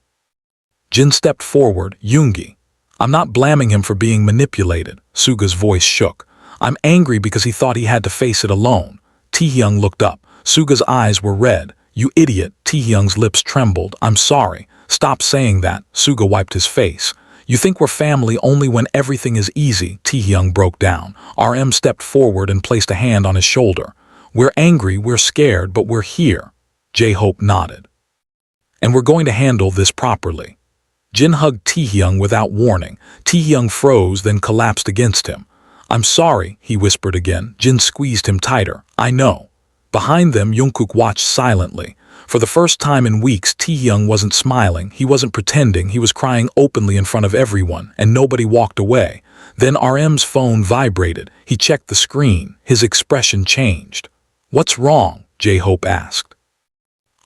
Jin stepped forward. "Yoongi." "I'm not blaming him for being manipulated." Suga's voice shook. "I'm angry because he thought he had to face it alone." Taehyung looked up. Suga's eyes were red. "You idiot." Taehyung's lips trembled. "I'm sorry." "Stop saying that." Suga wiped his face. "You think we're family only when everything is easy." Taehyung broke down. RM stepped forward and placed a hand on his shoulder. "We're angry, we're scared, but we're here." J-Hope nodded. "And we're going to handle this properly." Jin hugged Taehyung without warning. Taehyung froze, then collapsed against him. "I'm sorry," he whispered again. Jin squeezed him tighter. "I know." Behind them, Jungkook watched silently. For the first time in weeks, Taehyung wasn't smiling. He wasn't pretending. He was crying openly in front of everyone, and nobody walked away. Then RM's phone vibrated. He checked the screen. His expression changed. "What's wrong?" J-Hope asked.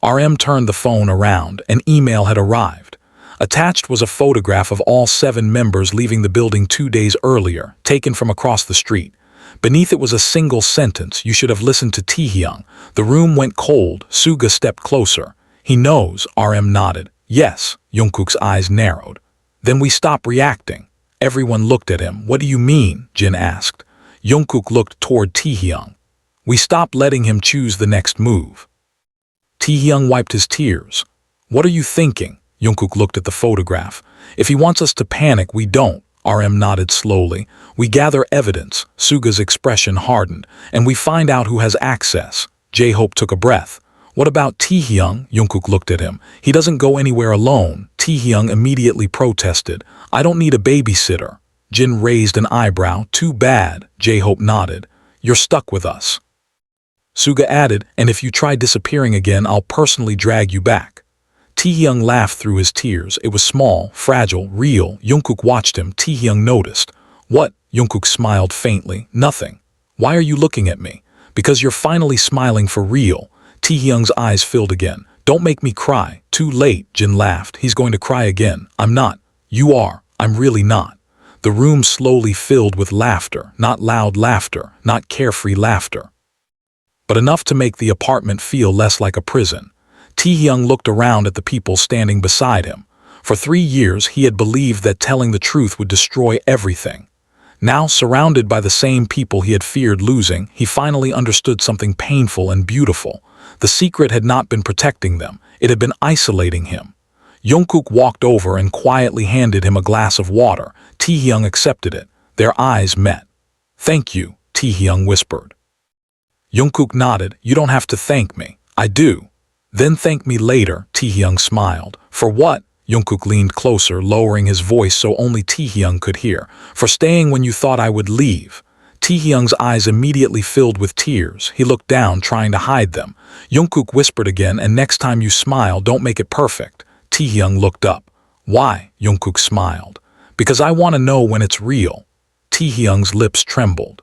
RM turned the phone around. An email had arrived. Attached was a photograph of all 7 members leaving the building 2 days earlier, taken from across the street. Beneath it was a single sentence: "You should have listened to Taehyung." The room went cold. Suga stepped closer. "He knows." RM nodded. "Yes." Jungkook's eyes narrowed. "Then we stop reacting." Everyone looked at him. "What do you mean?" Jin asked. Jungkook looked toward Taehyung. "We stop letting him choose the next move." Taehyung wiped his tears. "What are you thinking?" Jungkook looked at the photograph. "If he wants us to panic, we don't." RM nodded slowly. "We gather evidence." Suga's expression hardened. "And we find out who has access." J-Hope took a breath. "What about Taehyung?" Jungkook looked at him. "He doesn't go anywhere alone." Taehyung immediately protested. I don't need a babysitter. Jin raised an eyebrow. Too bad, J-Hope nodded. You're stuck with us. Suga added, and if you try disappearing again, I'll personally drag you back. Taehyung laughed through his tears. It was small, fragile, real. Jungkook watched him. Taehyung noticed. What? Jungkook smiled faintly. Nothing. Why are you looking at me? Because you're finally smiling for real. Taehyung's eyes filled again. Don't make me cry. Too late, Jin laughed. He's going to cry again. I'm not. You are. I'm really not. The room slowly filled with laughter. Not loud laughter. Not carefree laughter. But enough to make the apartment feel less like a prison. Taehyung looked around at the people standing beside him. For 3 years, he had believed that telling the truth would destroy everything. Now, surrounded by the same people he had feared losing, he finally understood something painful and beautiful. The secret had not been protecting them. It had been isolating him. Jungkook walked over and quietly handed him a glass of water. Taehyung accepted it. Their eyes met. Thank you, Taehyung whispered. Jungkook nodded. You don't have to thank me. I do. Then thank me later, Taehyung smiled. For what? Jungkook leaned closer, lowering his voice so only Taehyung could hear. For staying when you thought I would leave. Taehyung's eyes immediately filled with tears. He looked down, trying to hide them. Jungkook whispered again, and next time you smile, don't make it perfect. Taehyung looked up. Why? Jungkook smiled. Because I want to know when it's real. Taehyung's lips trembled.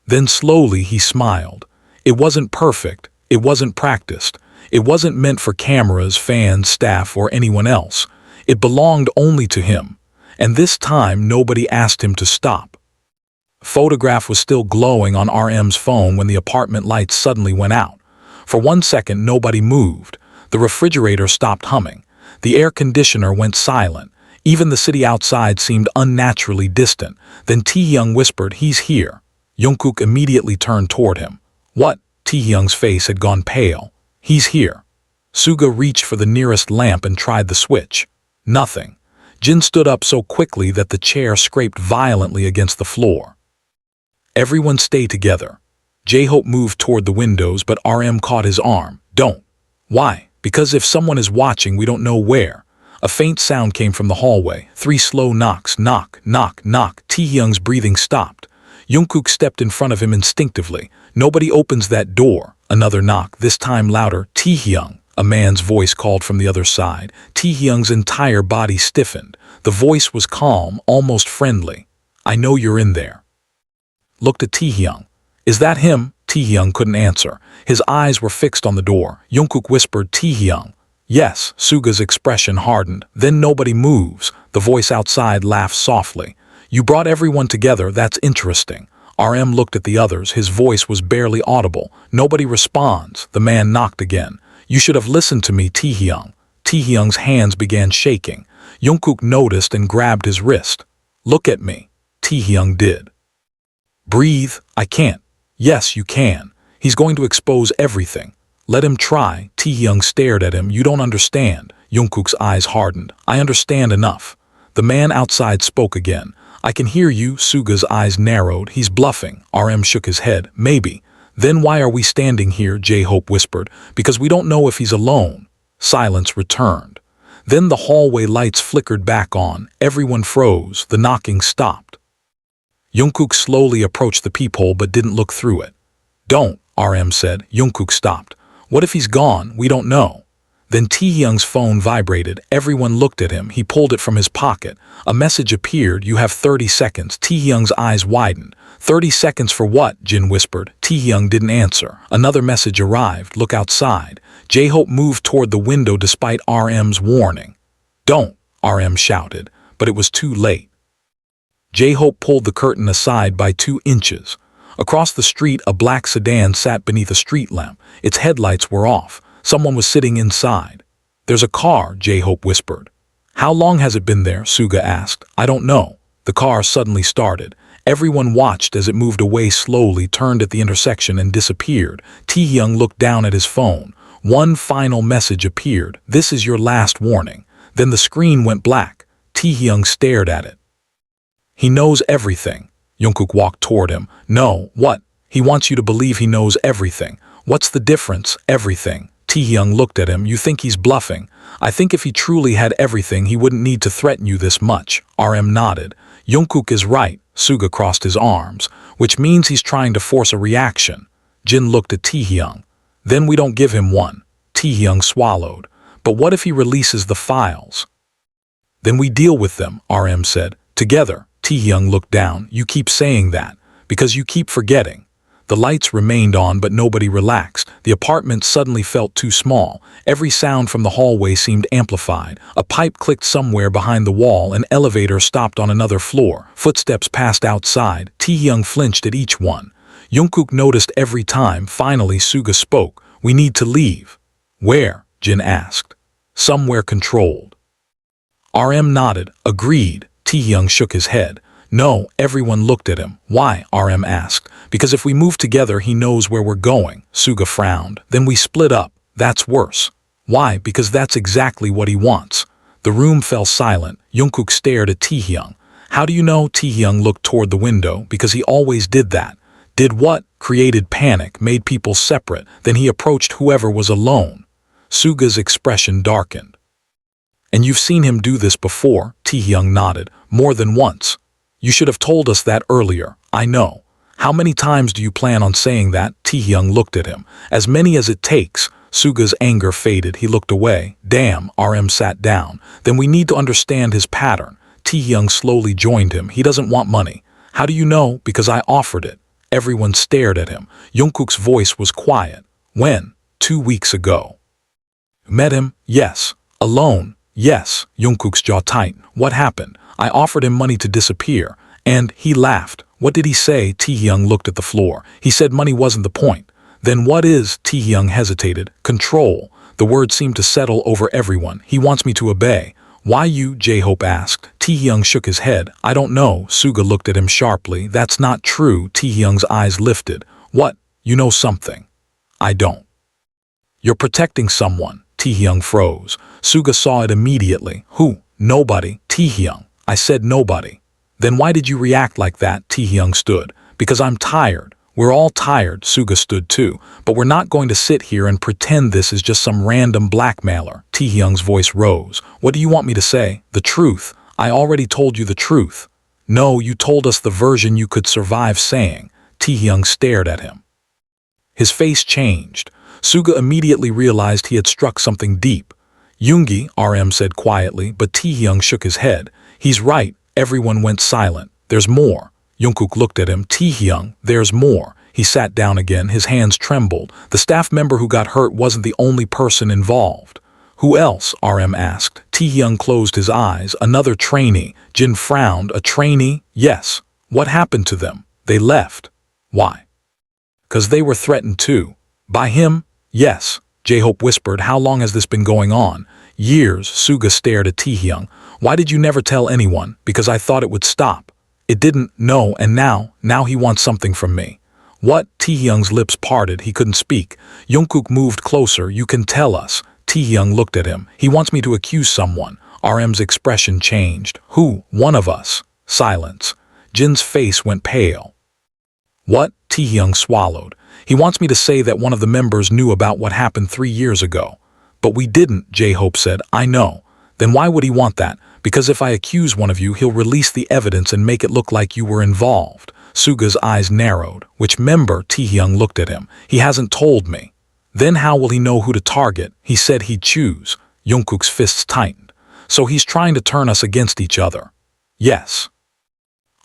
Then slowly he smiled. It wasn't perfect. It wasn't practiced. It wasn't meant for cameras, fans, staff, or anyone else. It belonged only to him. And this time nobody asked him to stop. Photograph was still glowing on RM's phone when the apartment lights suddenly went out. For 1 second nobody moved. The refrigerator stopped humming. The air conditioner went silent. Even the city outside seemed unnaturally distant. Then Taehyung whispered, he's here. Jungkook immediately turned toward him. What? Taehyung's face had gone pale. He's here. Suga reached for the nearest lamp and tried the switch. Nothing. Jin stood up so quickly that the chair scraped violently against the floor. Everyone stay together. J-Hope moved toward the windows, but RM caught his arm. Don't. Why? Because if someone is watching, we don't know where. A faint sound came from the hallway. 3 slow knocks. Knock, knock, knock. Taehyung's breathing stopped. Jungkook stepped in front of him instinctively. Nobody opens that door. Another knock, this time louder. Taehyung. A man's voice called from the other side. Taehyung's entire body stiffened. The voice was calm, almost friendly. I know you're in there. Looked at Taehyung. Is that him? Taehyung couldn't answer. His eyes were fixed on the door. Jungkook whispered, Taehyung. Yes, Suga's expression hardened. Then nobody moves. The voice outside laughed softly. You brought everyone together, that's interesting. RM looked at the others. His voice was barely audible. Nobody responds. The man knocked again. You should have listened to me, Taehyung. Taehyung's hands began shaking. Jungkook noticed and grabbed his wrist. Look at me. Taehyung did. Breathe. I can't. Yes, you can. He's going to expose everything. Let him try. Taehyung stared at him. You don't understand. Jungkook's eyes hardened. I understand enough. The man outside spoke again. I can hear you. Suga's eyes narrowed. He's bluffing. RM shook his head. Maybe. Then why are we standing here? J-Hope whispered. Because we don't know if he's alone. Silence returned. Then the hallway lights flickered back on. Everyone froze. The knocking stopped. Jungkook slowly approached the peephole but didn't look through it. Don't, RM said. Jungkook stopped. What if he's gone? We don't know. Then Taehyung's phone vibrated. Everyone looked at him. He pulled it from his pocket. A message appeared. You have 30 seconds. Taehyung's eyes widened. 30 seconds for what? Jin whispered. Taehyung didn't answer. Another message arrived. Look outside. J-Hope moved toward the window despite RM's warning. Don't, RM shouted. But it was too late. J-Hope pulled the curtain aside by 2 inches. Across the street, a black sedan sat beneath a street lamp. Its headlights were off. Someone was sitting inside. There's a car, J-Hope whispered. How long has it been there? Suga asked. I don't know. The car suddenly started. Everyone watched as it moved away slowly, turned at the intersection and disappeared. Taehyung looked down at his phone. One final message appeared. This is your last warning. Then the screen went black. Taehyung stared at it. He knows everything. Jungkook walked toward him. No, what? He wants you to believe he knows everything. What's the difference? Everything. Taehyung looked at him. You think he's bluffing? I think if he truly had everything, he wouldn't need to threaten you this much. RM nodded. Jungkook is right. Suga crossed his arms, which means he's trying to force a reaction. Jin looked at Taehyung. Then we don't give him one. Taehyung swallowed. But what if he releases the files? Then we deal with them, RM said. Together. Taehyung looked down. You keep saying that, because you keep forgetting. The lights remained on, but nobody relaxed. The apartment suddenly felt too small. Every sound from the hallway seemed amplified. A pipe clicked somewhere behind the wall. An elevator stopped on another floor. Footsteps passed outside. Taehyung flinched at each one. Jungkook noticed every time. Finally, Suga spoke. We need to leave. Where? Jin asked. Somewhere controlled. RM nodded. Agreed. Taehyung shook his head. No, everyone looked at him. Why? RM asked. Because if we move together, he knows where we're going. Suga frowned. Then we split up. That's worse. Why? Because that's exactly what he wants. The room fell silent. Jungkook stared at Taehyung. How do you know? Taehyung looked toward the window. Because he always did that. Did what? Created panic, made people separate. Then he approached whoever was alone. Suga's expression darkened. And you've seen him do this before? Taehyung nodded. More than once. You should have told us that earlier. I know. How many times do you plan on saying that? Taehyung looked at him. As many as it takes. Suga's anger faded. He looked away. Damn, RM sat down. Then we need to understand his pattern. Taehyung slowly joined him. He doesn't want money. How do you know? Because I offered it. Everyone stared at him. Jungkook's voice was quiet. When? 2 weeks ago. Met him? Yes. Alone? Yes. Jungkook's jaw tightened. What happened? I offered him money to disappear, and he laughed. What did he say? Taehyung looked at the floor. He said money wasn't the point. Then what is? Taehyung hesitated. Control. The word seemed to settle over everyone. He wants me to obey. Why you? J-Hope asked. Taehyung shook his head. I don't know. Suga looked at him sharply. That's not true. Taehyung's eyes lifted. What? You know something. I don't. You're protecting someone. Taehyung froze. Suga saw it immediately. Who? Nobody. Taehyung. I said nobody. Then why did you react like that? Taehyung stood. Because I'm tired. We're all tired. Suga stood too. But we're not going to sit here and pretend this is just some random blackmailer. Taehyung's voice rose. What do you want me to say? The truth. I already told you the truth. No, you told us the version you could survive saying. Taehyung stared at him. His face changed. Suga immediately realized he had struck something deep. Yoongi, RM said quietly, but Taehyung shook his head. He's right. Everyone went silent. There's more. Jungkook looked at him. Taehyung, there's more. He sat down again. His hands trembled. The staff member who got hurt wasn't the only person involved. Who else? RM asked. Taehyung closed his eyes. Another trainee. Jin frowned. A trainee? Yes. What happened to them? They left. Why? 'Cause they were threatened too. By him? Yes. J-Hope whispered. How long has this been going on? Years. Suga stared at Taehyung. Why did you never tell anyone? Because I thought it would stop. It didn't. No, and now he wants something from me. What? Taehyung's lips parted. He couldn't speak. Jungkook moved closer. You can tell us. Taehyung looked at him. He wants me to accuse someone. RM's expression changed. Who? One of us. Silence. Jin's face went pale. What? Taehyung swallowed. He wants me to say that one of the members knew about what happened 3 years ago. But we didn't, J-Hope said. I know. Then why would he want that? Because if I accuse one of you, he'll release the evidence and make it look like you were involved. Suga's eyes narrowed. Which member? Taehyung looked at him. He hasn't told me. Then how will he know who to target? He said he'd choose. Jungkook's fists tightened. So he's trying to turn us against each other. Yes.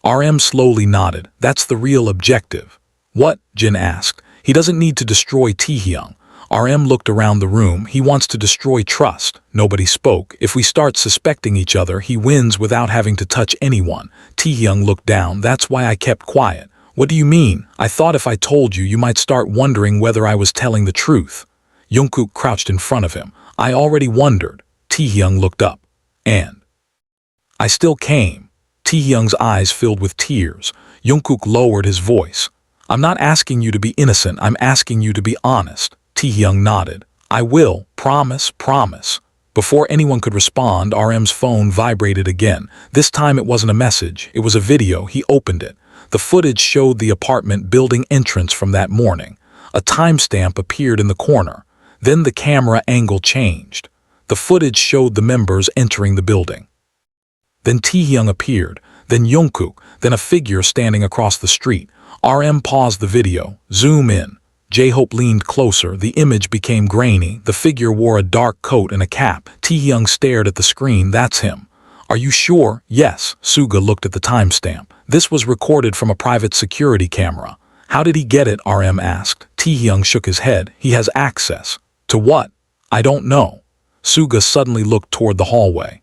RM slowly nodded. That's the real objective. What? Jin asked. He doesn't need to destroy Taehyung. RM looked around the room. He wants to destroy trust. Nobody spoke. If we start suspecting each other, he wins without having to touch anyone. Taehyung looked down. That's why I kept quiet. What do you mean? I thought if I told you, you might start wondering whether I was telling the truth. Jungkook crouched in front of him. I already wondered. Taehyung looked up. And I still came. Taehyung's eyes filled with tears. Jungkook lowered his voice. I'm not asking you to be innocent. I'm asking you to be honest. Taehyung nodded. I will. Promise, promise. Before anyone could respond, RM's phone vibrated again. This time it wasn't a message. It was a video. He opened it. The footage showed the apartment building entrance from that morning. A timestamp appeared in the corner. Then the camera angle changed. The footage showed the members entering the building. Then Taehyung appeared, then Jungkook, then a figure standing across the street. RM paused the video, zoom in. J-Hope leaned closer, the image became grainy, the figure wore a dark coat and a cap. Taehyung stared at the screen, that's him. Are you sure? Yes, Suga looked at the timestamp. This was recorded from a private security camera. How did he get it? RM asked. Taehyung shook his head. He has access. To what? I don't know. Suga suddenly looked toward the hallway.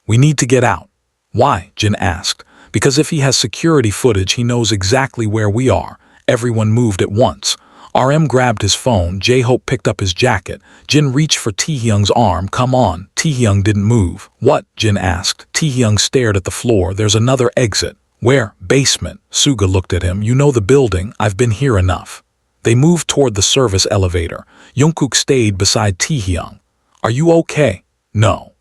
We need to get out. Why? Jin asked. Because if he has security footage, he knows exactly where we are. Everyone moved at once. RM grabbed his phone, J-Hope picked up his jacket. Jin reached for Taehyung's arm. Come on. Taehyung didn't move. What? Jin asked. Taehyung stared at the floor. There's another exit. Where? Basement. Suga looked at him. You know the building. I've been here enough. They moved toward the service elevator. Jungkook stayed beside Taehyung. Are you okay? No.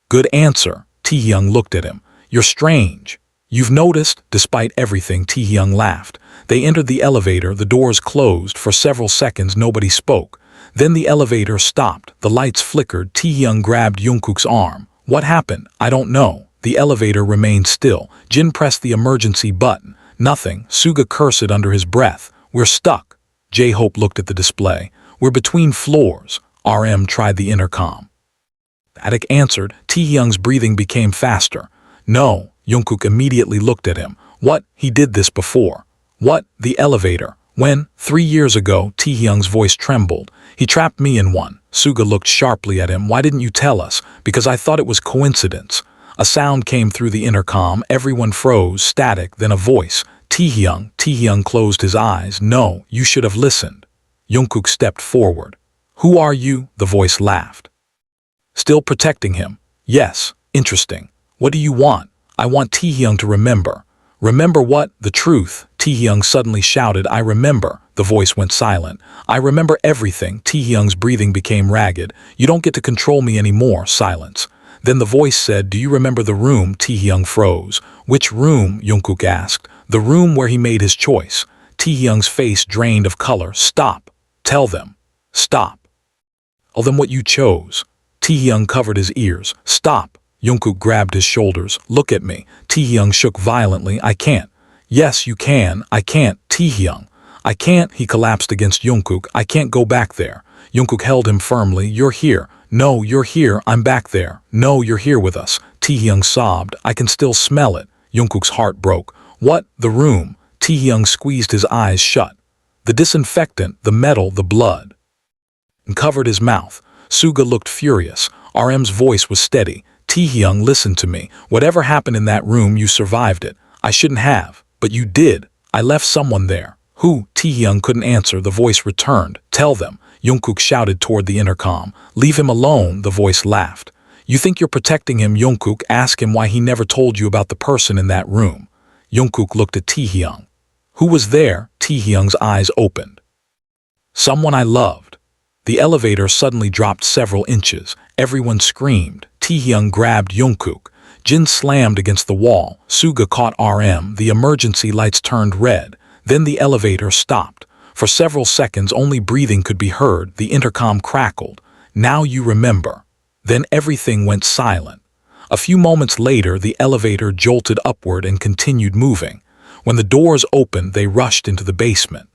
Good answer. Taehyung looked at him. You're strange. You've noticed? Despite everything, Taehyung laughed. They entered the elevator, the doors closed. For several seconds, nobody spoke. Then the elevator stopped. The lights flickered. Taehyung grabbed Jungkook's arm. What happened? I don't know. The elevator remained still. Jin pressed the emergency button. Nothing. Suga cursed under his breath. We're stuck. J-Hope looked at the display. We're between floors. RM tried the intercom. Attic answered. Taehyung's breathing became faster. No. Jungkook immediately looked at him. What? He did this before. What? The elevator. When? 3 years ago. Taehyung's voice trembled. He trapped me in one. Suga looked sharply at him. Why didn't you tell us? Because I thought it was coincidence. A sound came through the intercom. Everyone froze, static, then a voice. Taehyung. Taehyung closed his eyes. No, you should have listened. Jungkook stepped forward. Who are you? The voice laughed. Still protecting him. Yes. Interesting. What do you want? I want Taehyung to remember. Remember what? The truth. Taehyung suddenly shouted, I remember. The voice went silent. I remember everything. Taehyung's breathing became ragged. You don't get to control me anymore. Silence. Then the voice said, do you remember the room? Taehyung froze. Which room? Jungkook asked. The room where he made his choice. Taehyung's face drained of color. Stop. Tell them. Stop. Tell them what you chose. Taehyung covered his ears. Stop. Jungkook grabbed his shoulders. Look at me. Taehyung shook violently. I can't. Yes, you can. I can't. Taehyung. I can't. He collapsed against Jungkook. I can't go back there. Jungkook held him firmly. You're here. No, you're here. I'm back there. No, you're here with us. Taehyung sobbed. I can still smell it. Jungkook's heart broke. What? The room. Taehyung squeezed his eyes shut. The disinfectant, the metal, the blood. And covered his mouth. Suga looked furious. RM's voice was steady. Taehyung, listen to me. Whatever happened in that room, you survived it. I shouldn't have. But you did. I left someone there. Who? Taehyung couldn't answer. The voice returned. Tell them. Jungkook shouted toward the intercom. Leave him alone. The voice laughed. You think you're protecting him, Jungkook? Ask him why he never told you about the person in that room. Jungkook looked at Taehyung. Who was there? Taehyung's eyes opened. Someone I loved. The elevator suddenly dropped several inches. Everyone screamed. Taehyung grabbed Jungkook. Jin slammed against the wall. Suga caught RM. The emergency lights turned red. Then the elevator stopped. For several seconds, only breathing could be heard. The intercom crackled. Now you remember. Then everything went silent. A few moments later, the elevator jolted upward and continued moving. When the doors opened, they rushed into the basement.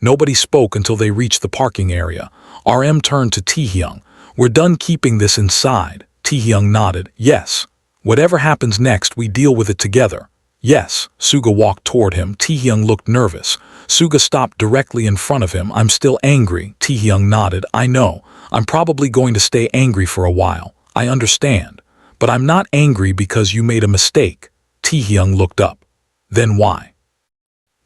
Nobody spoke until they reached the parking area. RM turned to Taehyung. We're done keeping this inside. Taehyung nodded. Yes. Whatever happens next, we deal with it together. Yes. Suga walked toward him. Taehyung looked nervous. Suga stopped directly in front of him. I'm still angry. Taehyung nodded. I know. I'm probably going to stay angry for a while. I understand. But I'm not angry because you made a mistake. Taehyung looked up. Then why?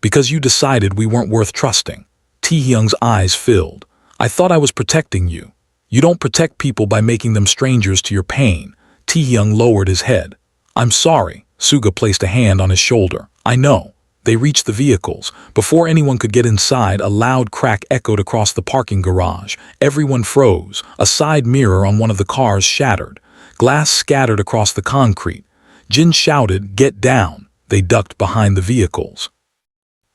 Because you decided we weren't worth trusting. Taehyung's eyes filled. I thought I was protecting you. You don't protect people by making them strangers to your pain. Taehyung lowered his head. I'm sorry. Suga placed a hand on his shoulder. I know. They reached the vehicles. Before anyone could get inside, a loud crack echoed across the parking garage. Everyone froze. A side mirror on one of the cars shattered. Glass scattered across the concrete. Jin shouted, "Get down!" They ducked behind the vehicles.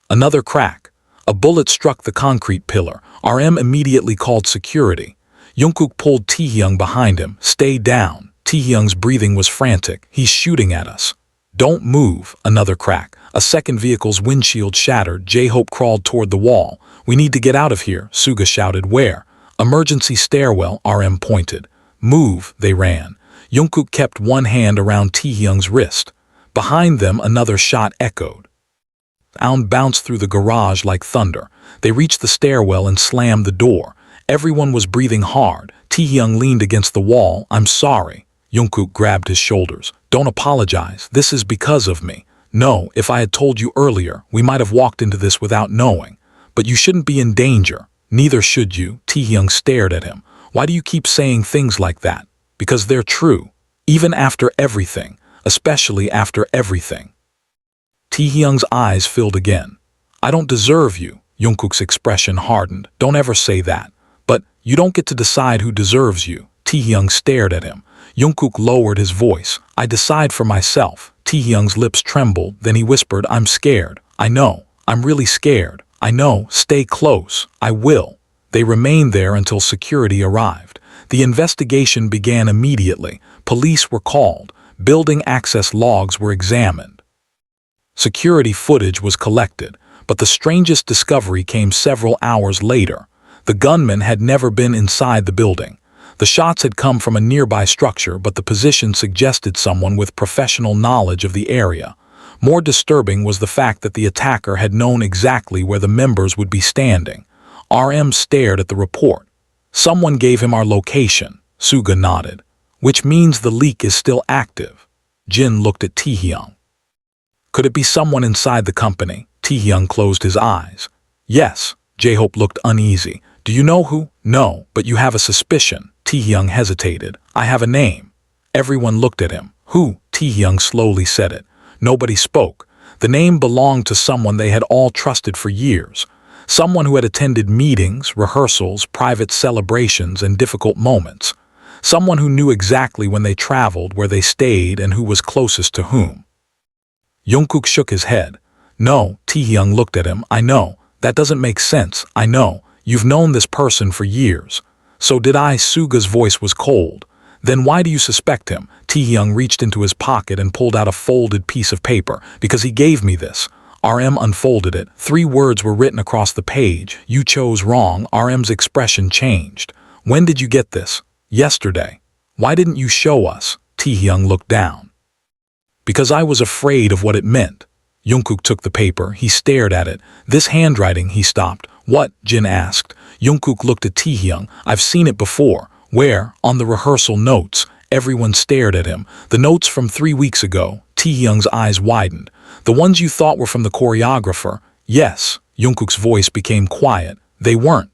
Another crack. A bullet struck the concrete pillar. RM immediately called security. Jungkook pulled Taehyung behind him. Stay down. Taehyung's breathing was frantic. He's shooting at us. Don't move. Another crack. A second vehicle's windshield shattered. J-Hope crawled toward the wall. We need to get out of here, Suga shouted. Where? Emergency stairwell, RM pointed. Move, they ran. Jungkook kept one hand around Taehyung's wrist. Behind them, another shot echoed. Sound bounced through the garage like thunder. They reached the stairwell and slammed the door. Everyone was breathing hard. Taehyung leaned against the wall. I'm sorry. Jungkook grabbed his shoulders. Don't apologize. This is because of me. No, if I had told you earlier, we might have walked into this without knowing. But you shouldn't be in danger. Neither should you. Taehyung stared at him. Why do you keep saying things like that? Because they're true. Even after everything. Especially after everything. Taehyung's eyes filled again. I don't deserve you. Jungkook's expression hardened. Don't ever say that. But you don't get to decide who deserves you. Taehyung stared at him. Jungkook lowered his voice. I decide for myself. Taehyung's lips trembled. Then he whispered, I'm scared. I know. I'm really scared. I know. Stay close. I will. They remained there until security arrived. The investigation began immediately. Police were called. Building access logs were examined. Security footage was collected, but the strangest discovery came several hours later. The gunman had never been inside the building. The shots had come from a nearby structure, but the position suggested someone with professional knowledge of the area. More disturbing was the fact that the attacker had known exactly where the members would be standing. RM stared at the report. Someone gave him our location. Suga nodded. Which means the leak is still active. Jin looked at Taehyung. Could it be someone inside the company? Taehyung closed his eyes. Yes. J-Hope looked uneasy. Do you know who? No, but you have a suspicion. Taehyung hesitated. I have a name. Everyone looked at him. Who? Taehyung slowly said it. Nobody spoke. The name belonged to someone they had all trusted for years. Someone who had attended meetings, rehearsals, private celebrations, and difficult moments. Someone who knew exactly when they traveled, where they stayed, and who was closest to whom. Jungkook shook his head. No, Taehyung looked at him. I know. That doesn't make sense. I know. You've known this person for years. So did I. Suga's voice was cold. Then why do you suspect him? Taehyung reached into his pocket and pulled out a folded piece of paper. Because he gave me this. RM unfolded it. 3 words were written across the page. You chose wrong. RM's expression changed. When did you get this? Yesterday. Why didn't you show us? Taehyung looked down. Because I was afraid of what it meant. Jungkook took the paper. He stared at it. This handwriting, he stopped. What? Jin asked. Jungkook looked at Taehyung. I've seen it before. Where? On the rehearsal notes. Everyone stared at him. The notes from 3 weeks ago. Taehyung's eyes widened. The ones you thought were from the choreographer? Yes. Jungkook's voice became quiet. They weren't.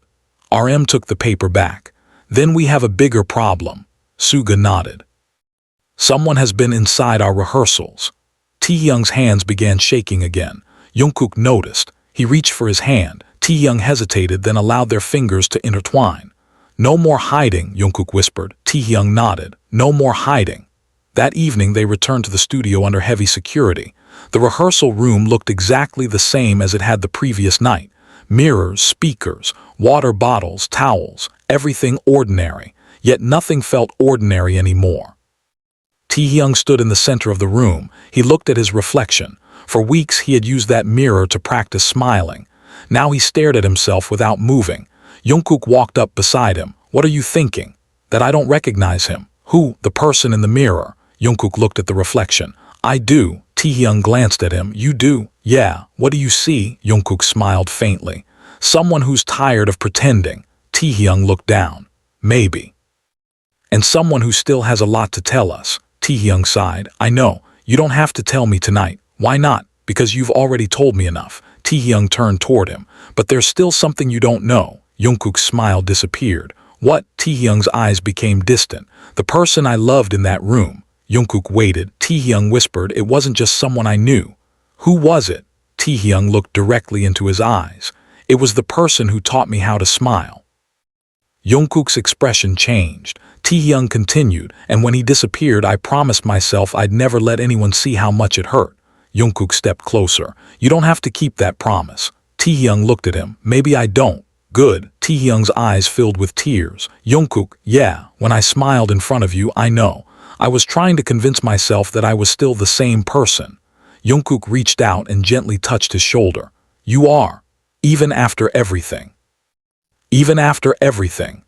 RM took the paper back. Then we have a bigger problem. Suga nodded. Someone has been inside our rehearsals. Taehyung's hands began shaking again. Jungkook noticed. He reached for his hand. Taehyung hesitated, then allowed their fingers to intertwine. No more hiding, Jungkook whispered. Taehyung nodded. No more hiding. That evening they returned to the studio under heavy security. The rehearsal room looked exactly the same as it had the previous night. Mirrors, speakers, water bottles, towels, everything ordinary. Yet nothing felt ordinary anymore. Taehyung stood in the center of the room. He looked at his reflection. For weeks he had used that mirror to practice smiling. Now he stared at himself without moving. Jungkook walked up beside him. What are you thinking? That I don't recognize him. Who? The person in the mirror. Jungkook looked at the reflection. I do. Taehyung glanced at him. You do? Yeah. What do you see? Jungkook smiled faintly. Someone who's tired of pretending. Taehyung looked down. Maybe. And someone who still has a lot to tell us. Taehyung sighed. I know. You don't have to tell me tonight. Why not? Because you've already told me enough. Taehyung turned toward him. But there's still something you don't know. Jungkook's smile disappeared. What? Taehyung's eyes became distant. The person I loved in that room. Jungkook waited. Taehyung whispered, it wasn't just someone I knew. Who was it? Taehyung looked directly into his eyes. It was the person who taught me how to smile. Jungkook's expression changed. Taehyung continued, and when he disappeared, I promised myself I'd never let anyone see how much it hurt. Jungkook stepped closer. You don't have to keep that promise. Taehyung looked at him. Maybe I don't. Good. Taehyung's eyes filled with tears. Jungkook, yeah, when I smiled in front of you, I know. I was trying to convince myself that I was still the same person. Jungkook reached out and gently touched his shoulder. You are. Even after everything. Even after everything.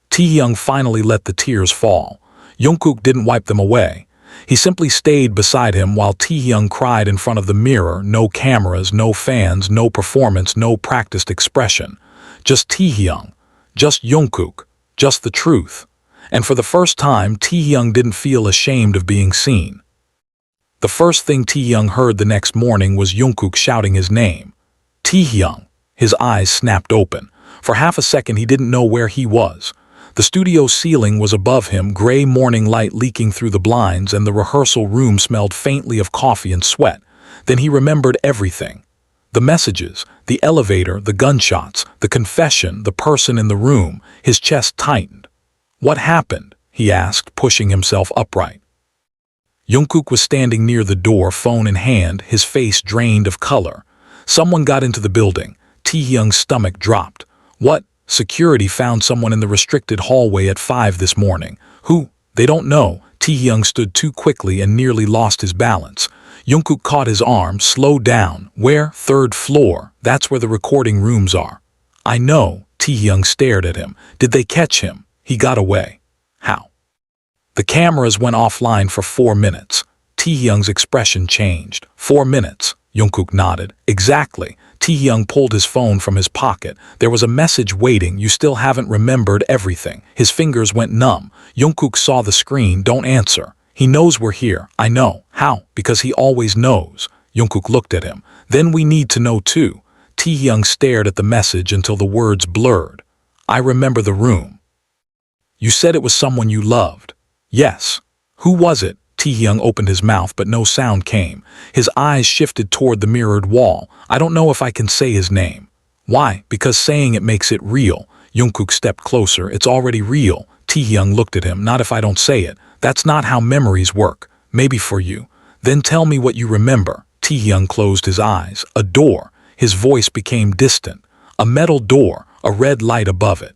Taehyung finally let the tears fall. Jungkook didn't wipe them away. He simply stayed beside him while Taehyung cried in front of the mirror. No cameras, no fans, no performance, no practiced expression. Just Taehyung. Just Jungkook. Just the truth. And for the first time, Taehyung didn't feel ashamed of being seen. The first thing Taehyung heard the next morning was Jungkook shouting his name. Taehyung. His eyes snapped open. For half a second he didn't know where he was. The studio ceiling was above him, gray morning light leaking through the blinds, and the rehearsal room smelled faintly of coffee and sweat. Then he remembered everything. The messages, the elevator, the gunshots, the confession, the person in the room. His chest tightened. What happened? He asked, pushing himself upright. Jungkook was standing near the door, phone in hand, his face drained of color. Someone got into the building. Taehyung's stomach dropped. What? Security found someone in the restricted hallway at 5 this morning. Who? They don't know. Taehyung stood too quickly and nearly lost his balance. Jungkook caught his arm. Slow down. Where? 3rd floor. That's where the recording rooms are. I know. Taehyung stared at him. Did they catch him? He got away. How? The cameras went offline for 4 minutes. Taehyung's expression changed. 4 minutes. Jungkook nodded. Exactly. Taehyung pulled his phone from his pocket. There was a message waiting. You still haven't remembered everything. His fingers went numb. Jungkook saw the screen. Don't answer. He knows we're here. I know. How? Because he always knows. Jungkook looked at him. Then we need to know too. Taehyung stared at the message until the words blurred. I remember the room. You said it was someone you loved. Yes. Who was it? Taehyung opened his mouth, but no sound came. His eyes shifted toward the mirrored wall. I don't know if I can say his name. Why? Because saying it makes it real. Jungkook stepped closer. It's already real. Taehyung looked at him. Not if I don't say it. That's not how memories work. Maybe for you. Then tell me what you remember. Taehyung closed his eyes. A door. His voice became distant. A metal door, a red light above it.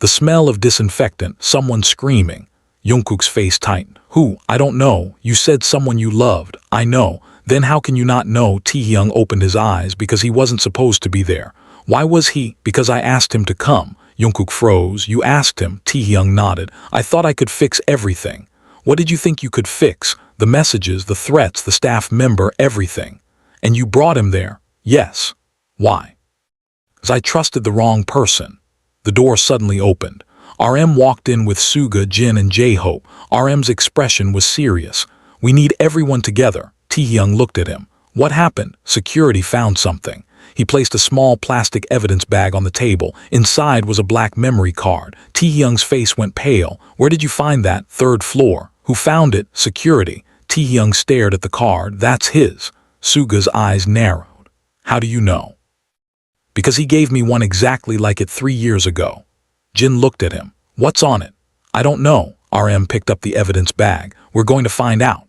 The smell of disinfectant, someone screaming. Jungkook's face tightened. Who? I don't know. You said someone you loved. I know. Then how can you not know? Taehyung opened his eyes. Because he wasn't supposed to be there. Why was he? Because I asked him to come. Jungkook froze. You asked him. Taehyung nodded. I thought I could fix everything. What did you think you could fix? The messages, the threats, the staff member, everything. And you brought him there? Yes. Why? Because I trusted the wrong person. The door suddenly opened. RM walked in with Suga, Jin, and J-Hope. RM's expression was serious. We need everyone together. Taehyung looked at him. What happened? Security found something. He placed a small plastic evidence bag on the table. Inside was a black memory card. Taehyung's face went pale. Where did you find that? 3rd floor. Who found it? Security. Taehyung stared at the card. That's his. Suga's eyes narrowed. How do you know? Because he gave me one exactly like it 3 years ago. Jin looked at him. What's on it? I don't know. RM picked up the evidence bag. We're going to find out.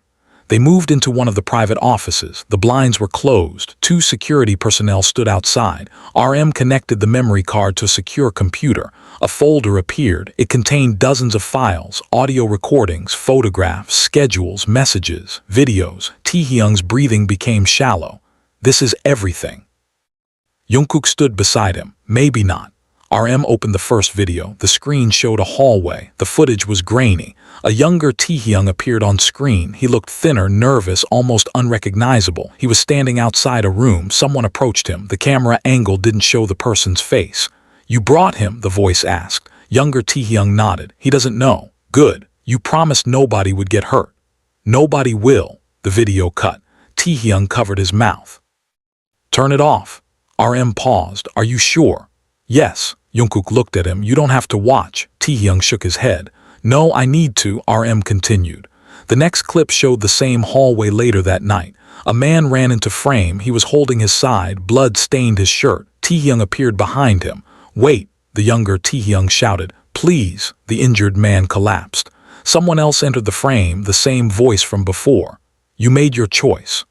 They moved into one of the private offices. The blinds were closed. 2 security personnel stood outside. RM connected the memory card to a secure computer. A folder appeared. It contained dozens of files, audio recordings, photographs, schedules, messages, videos. Taehyung's breathing became shallow. This is everything. Jungkook stood beside him. Maybe not. RM opened the first video. The screen showed a hallway. The footage was grainy. A younger Taehyung appeared on screen. He looked thinner, nervous, almost unrecognizable. He was standing outside a room. Someone approached him. The camera angle didn't show the person's face. You brought him? The voice asked. Younger Taehyung nodded. He doesn't know. Good. You promised nobody would get hurt. Nobody will. The video cut. Taehyung covered his mouth. Turn it off. RM paused. Are you sure? Yes. Jungkook looked at him. You don't have to watch. Taehyung shook his head. No, I need to, RM continued. The next clip showed the same hallway later that night. A man ran into frame. He was holding his side. Blood stained his shirt. Taehyung appeared behind him. Wait, the younger Taehyung shouted. Please. The injured man collapsed. Someone else entered the frame, the same voice from before. You made your choice.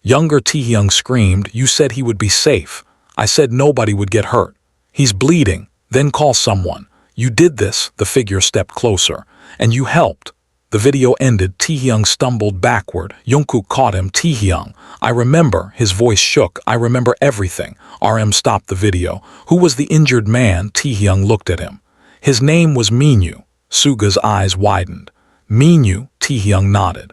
Younger Taehyung screamed, "You said he would be safe. I said nobody would get hurt. He's bleeding. Then call someone. You did this," the figure stepped closer. "And you helped." The video ended. Taehyung stumbled backward. Jungkook caught him. "Taehyung, I remember." His voice shook. "I remember everything." RM stopped the video. "Who was the injured man?" Taehyung looked at him. "His name was Minyu." Suga's eyes widened. "Minyu?" Taehyung nodded.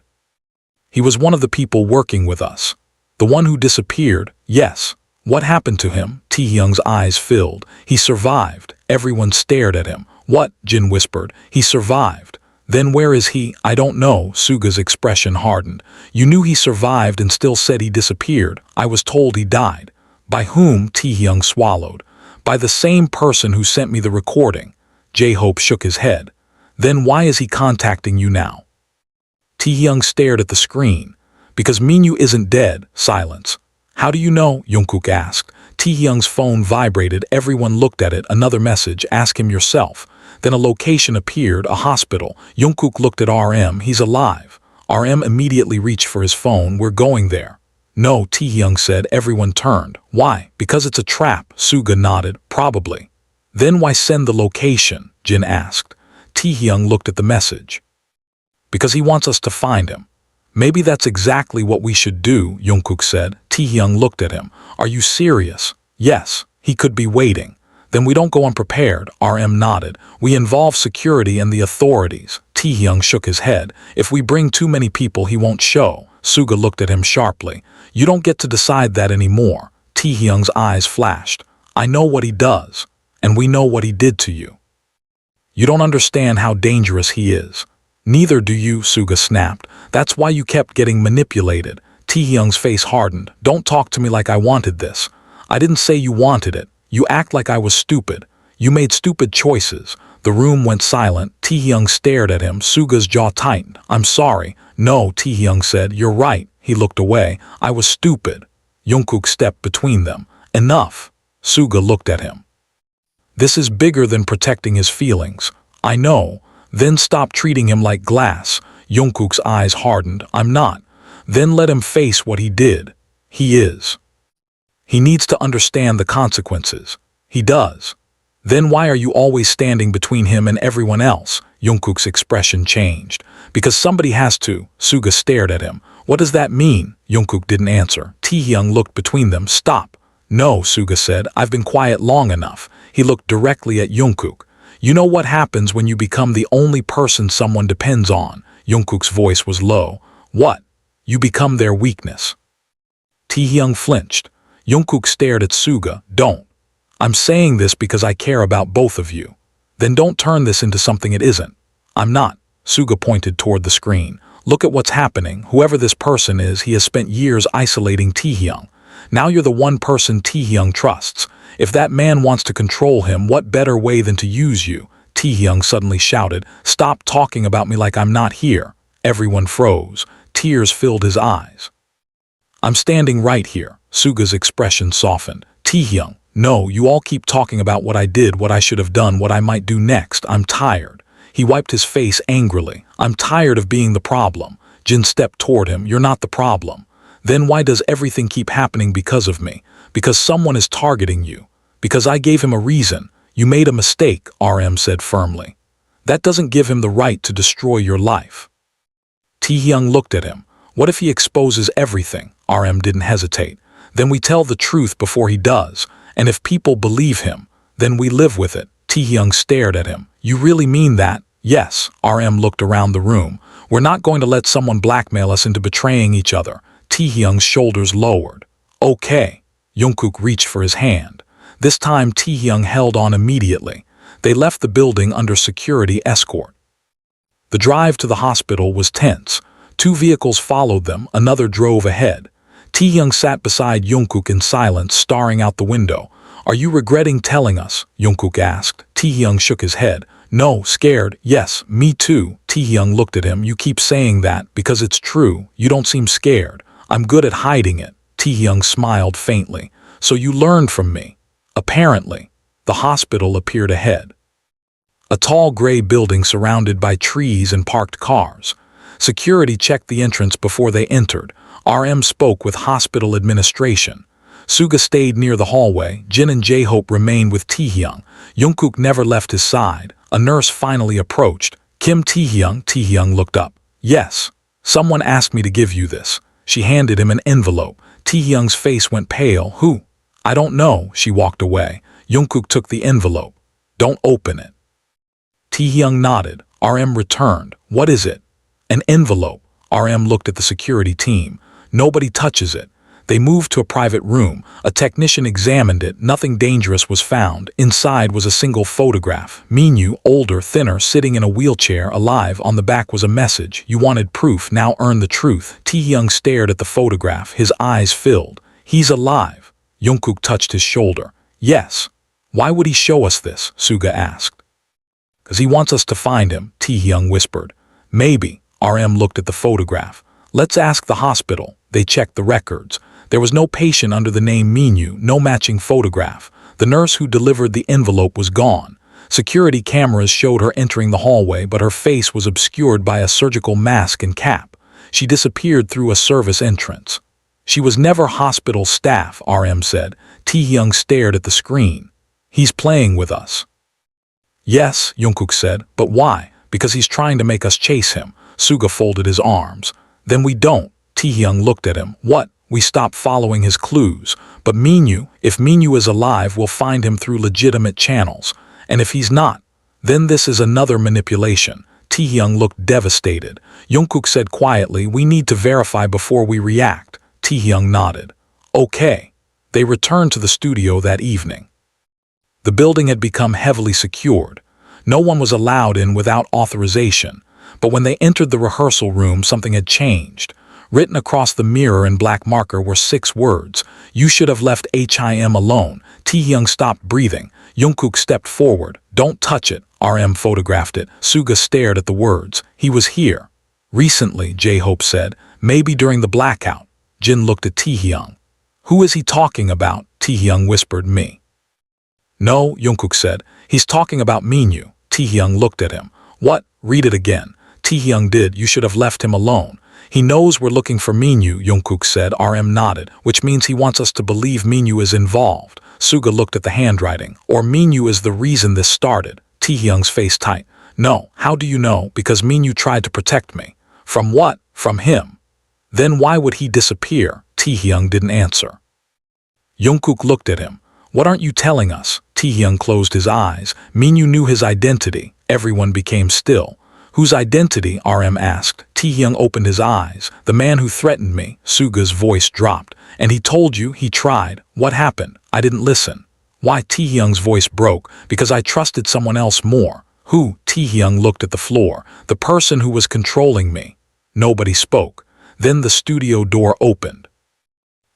"He was one of the people working with us. The one who disappeared?" "Yes." "What happened to him?" Taehyung's eyes filled. "He survived." Everyone stared at him. "What?" Jin whispered. "He survived." "Then where is he?" "I don't know." Suga's expression hardened. "You knew he survived and still said he disappeared." "I was told he died." "By whom?" Taehyung swallowed. "By the same person who sent me the recording." J-Hope shook his head. "Then why is he contacting you now?" Taehyung stared at the screen. "Because Minyu isn't dead." Silence. "How do you know?" Jungkook asked. Taehyung's phone vibrated. Everyone looked at it. Another message. "Ask him yourself." Then a location appeared, a hospital. Jungkook looked at RM. "He's alive." RM immediately reached for his phone. "We're going there." "No," Taehyung said. Everyone turned. "Why?" "Because it's a trap." Suga nodded. "Probably." "Then why send the location?" Jin asked. Taehyung looked at the message. "Because he wants us to find him." "Maybe that's exactly what we should do," Jungkook said. Taehyung looked at him. "Are you serious?" "Yes. He could be waiting." "Then we don't go unprepared." RM nodded. "We involve security and the authorities." Taehyung shook his head. "If we bring too many people, he won't show." Suga looked at him sharply. "You don't get to decide that anymore." Taehyung's eyes flashed. "I know what he does, and we know what he did to you. You don't understand how dangerous he is." "Neither do you," Suga snapped. "That's why you kept getting manipulated." Taehyung's face hardened. "Don't talk to me like I wanted this." "I didn't say you wanted it. You act like I was stupid. You made stupid choices." The room went silent. Taehyung stared at him. Suga's jaw tightened. "I'm sorry." "No," Taehyung said. "You're right." He looked away. "I was stupid." Jungkook stepped between them. "Enough." Suga looked at him. "This is bigger than protecting his feelings." "I know." "Then stop treating him like glass." Jungkook's eyes hardened. "I'm not." "Then let him face what he did." "He is. He needs to understand the consequences." "He does." "Then why are you always standing between him and everyone else?" Jungkook's expression changed. "Because somebody has to." Suga stared at him. "What does that mean?" Jungkook didn't answer. Taehyung looked between them. "Stop." "No," Suga said. "I've been quiet long enough." He looked directly at Jungkook. "You know what happens when you become the only person someone depends on?" Jungkook's voice was low. "What?" "You become their weakness." Taehyung flinched. Jungkook stared at Suga. "Don't." "I'm saying this because I care about both of you." "Then don't turn this into something it isn't." "I'm not." Suga pointed toward the screen. "Look at what's happening. Whoever this person is, he has spent years isolating Taehyung. Now you're the one person Taehyung trusts. If that man wants to control him, what better way than to use you?" Taehyung suddenly shouted. "Stop talking about me like I'm not here." Everyone froze. Tears filled his eyes. "I'm standing right here." Suga's expression softened. "Taehyung, no, you all keep talking about what I did, what I should have done, what I might do next. I'm tired." He wiped his face angrily. "I'm tired of being the problem." Jin stepped toward him. "You're not the problem." "Then why does everything keep happening because of me?" "Because someone is targeting you." "Because I gave him a reason." "You made a mistake," RM said firmly. "That doesn't give him the right to destroy your life." Taehyung looked at him. "What if he exposes everything?" RM didn't hesitate. "Then we tell the truth before he does. And if people believe him, then we live with it." Taehyung stared at him. "You really mean that?" "Yes." RM looked around the room. "We're not going to let someone blackmail us into betraying each other." Taehyung's shoulders lowered. "Okay." Jungkook reached for his hand. This time Taehyung held on immediately. They left the building under security escort. The drive to the hospital was tense. 2 vehicles followed them, another drove ahead. Taehyung sat beside Jungkook in silence, staring out the window. "Are you regretting telling us?" Jungkook asked. Taehyung shook his head. "No, scared. Yes, me too." Taehyung looked at him. "You keep saying that because it's true. You don't seem scared." "I'm good at hiding it." Taehyung smiled faintly. "So you learned from me." "Apparently." The hospital appeared ahead. A tall gray building surrounded by trees and parked cars. Security checked the entrance before they entered. RM spoke with hospital administration. Suga stayed near the hallway. Jin and J-Hope remained with Taehyung. Jungkook never left his side. A nurse finally approached. Kim Taehyung. Taehyung looked up. Yes. Someone asked me to give you this. She handed him an envelope. Taehyung's face went pale. Who? I don't know. She walked away. Jungkook took the envelope. Don't open it. Taehyung nodded. RM returned. What is it? An envelope. RM looked at the security team. Nobody touches it. They moved to a private room. A technician examined it. Nothing dangerous was found. Inside was a single photograph. Minyu, older, thinner, sitting in a wheelchair, alive. On the back was a message. You wanted proof, now earn the truth. Taehyung stared at the photograph. His eyes filled. He's alive. Jungkook touched his shoulder. Yes. Why would he show us this? Suga asked. Because he wants us to find him, Taehyung whispered. Maybe. RM looked at the photograph. Let's ask the hospital. They checked the records. There was no patient under the name Minyu, no matching photograph. The nurse who delivered the envelope was gone. Security cameras showed her entering the hallway, but her face was obscured by a surgical mask and cap. She disappeared through a service entrance. She was never hospital staff, RM said. Taehyung stared at the screen. He's playing with us. Yes, Jungkook said, but why? Because he's trying to make us chase him. Suga folded his arms. Then we don't. Taehyung looked at him. What? We stop following his clues. But Minyu, if Minyu is alive, we'll find him through legitimate channels. And if he's not, then this is another manipulation. Taehyung looked devastated. Jungkook said quietly, we need to verify before we react. Taehyung nodded. Okay. They returned to the studio that evening. The building had become heavily secured. No one was allowed in without authorization. But when they entered the rehearsal room, something had changed. Written across the mirror in black marker were 6 words. You should have left HIM alone. Taehyung stopped breathing. Jungkook stepped forward. Don't touch it. RM photographed it. Suga stared at the words. He was here. Recently, J-Hope said. Maybe during the blackout. Jin looked at Taehyung. Who is he talking about? Taehyung whispered, me. No, Jungkook said. He's talking about Minyu. Taehyung looked at him. What? Read it again. Taehyung did. You should have left him alone. He knows we're looking for Minyu, Jungkook said. RM nodded, which means he wants us to believe Minyu is involved. Suga looked at the handwriting. Or Minyu is the reason this started. Taehyung's face tight. No, how do you know? Because Minyu tried to protect me. From what? From him. Then why would he disappear? Taehyung didn't answer. Jungkook looked at him. What aren't you telling us? Taehyung closed his eyes. Minyu knew his identity. Everyone became still. Whose identity? RM asked. Taehyung opened his eyes. The man who threatened me. Suga's voice dropped. And he told you he tried. What happened? I didn't listen. Why? Taehyung's voice broke. Because I trusted someone else more. Who? Taehyung looked at the floor. The person who was controlling me. Nobody spoke. Then the studio door opened.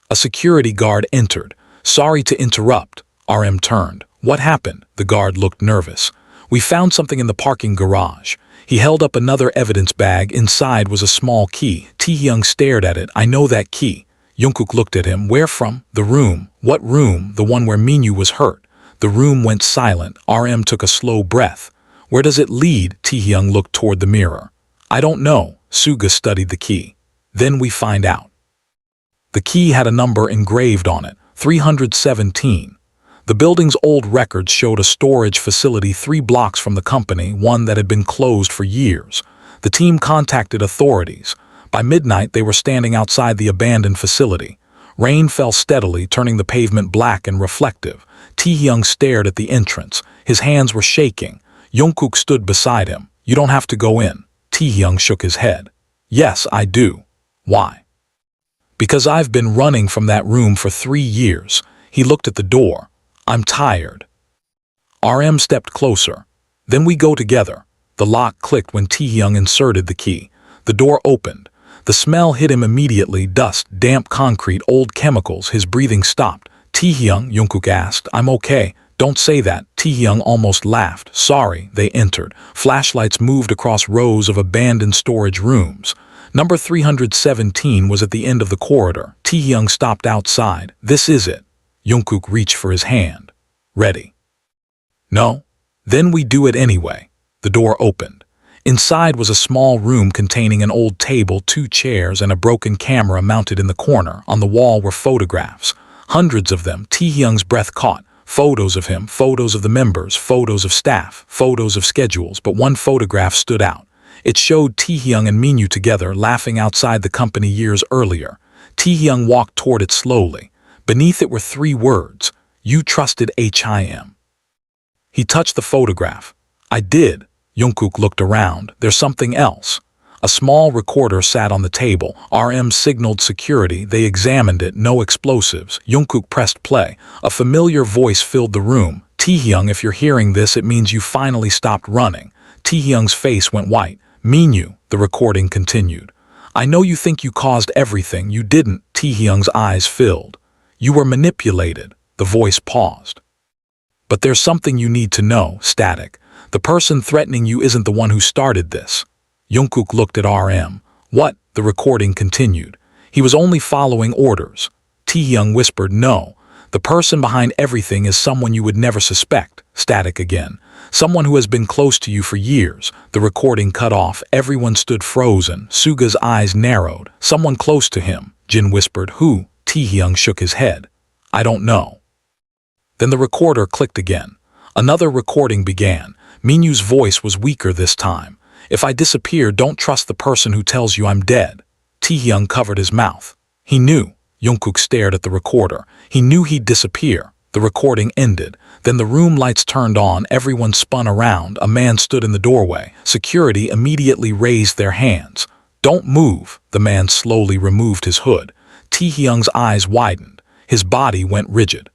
A security guard entered. Sorry to interrupt. RM turned. What happened? The guard looked nervous. We found something in the parking garage. He held up another evidence bag. Inside was a small key. Taehyung stared at it. I know that key. Jungkook looked at him. Where from? The room. What room? The one where Minyu was hurt. The room went silent. RM took a slow breath. Where does it lead? Taehyung looked toward the mirror. I don't know. Suga studied the key. Then we find out. The key had a number engraved on it. 317. The building's old records showed a storage facility 3 blocks from the company, one that had been closed for years. The team contacted authorities. By midnight, they were standing outside the abandoned facility. Rain fell steadily, turning the pavement black and reflective. Taehyung stared at the entrance. His hands were shaking. Jungkook stood beside him. You don't have to go in. Taehyung shook his head. Yes, I do. Why? Because I've been running from that room for 3 years. He looked at the door. I'm tired. RM stepped closer. Then we go together. The lock clicked when Taehyung inserted the key. The door opened. The smell hit him immediately. Dust, damp concrete, old chemicals. His breathing stopped. Taehyung, Jungkook asked. I'm okay. Don't say that. Taehyung almost laughed. Sorry. They entered. Flashlights moved across rows of abandoned storage rooms. Number 317 was at the end of the corridor. Taehyung stopped outside. This is it. Jungkook reached for his hand. Ready. No? Then we do it anyway. The door opened. Inside was a small room containing an old table, 2 chairs, and a broken camera mounted in the corner. On the wall were photographs. Hundreds of them. Taehyung's breath caught. Photos of him, photos of the members, photos of staff, photos of schedules, but one photograph stood out. It showed Taehyung and Minyu together, laughing outside the company years earlier. Taehyung walked toward it slowly. Beneath it were 3 words, "You trusted him." He touched the photograph. "I did." Jungkook looked around. "There's something else." A small recorder sat on the table. RM signaled security. They examined it. No explosives. Jungkook pressed play. A familiar voice filled the room. "Taehyung, if you're hearing this, it means you finally stopped running." Taehyung's face went white. "Minyu," the recording continued. "I know you think you caused everything. You didn't." Taehyung's eyes filled. "You were manipulated." The voice paused. "But there's something you need to know." Static. "The person threatening you isn't the one who started this." Jungkook looked at RM. "What?" The recording continued. "He was only following orders." Taehyung whispered, "No. The person behind everything is someone you would never suspect." Static again. "Someone who has been close to you for years." The recording cut off. Everyone stood frozen. Suga's eyes narrowed. "Someone close to him." Jin whispered, "Who?" Taehyung shook his head. "I don't know." Then the recorder clicked again. Another recording began. Minyu's voice was weaker this time. "If I disappear, don't trust the person who tells you I'm dead." Taehyung covered his mouth. He knew. Jungkook stared at the recorder. He knew he'd disappear. The recording ended. Then the room lights turned on. Everyone spun around. A man stood in the doorway. Security immediately raised their hands. "Don't move." The man slowly removed his hood. Taehyung's eyes widened. His body went rigid.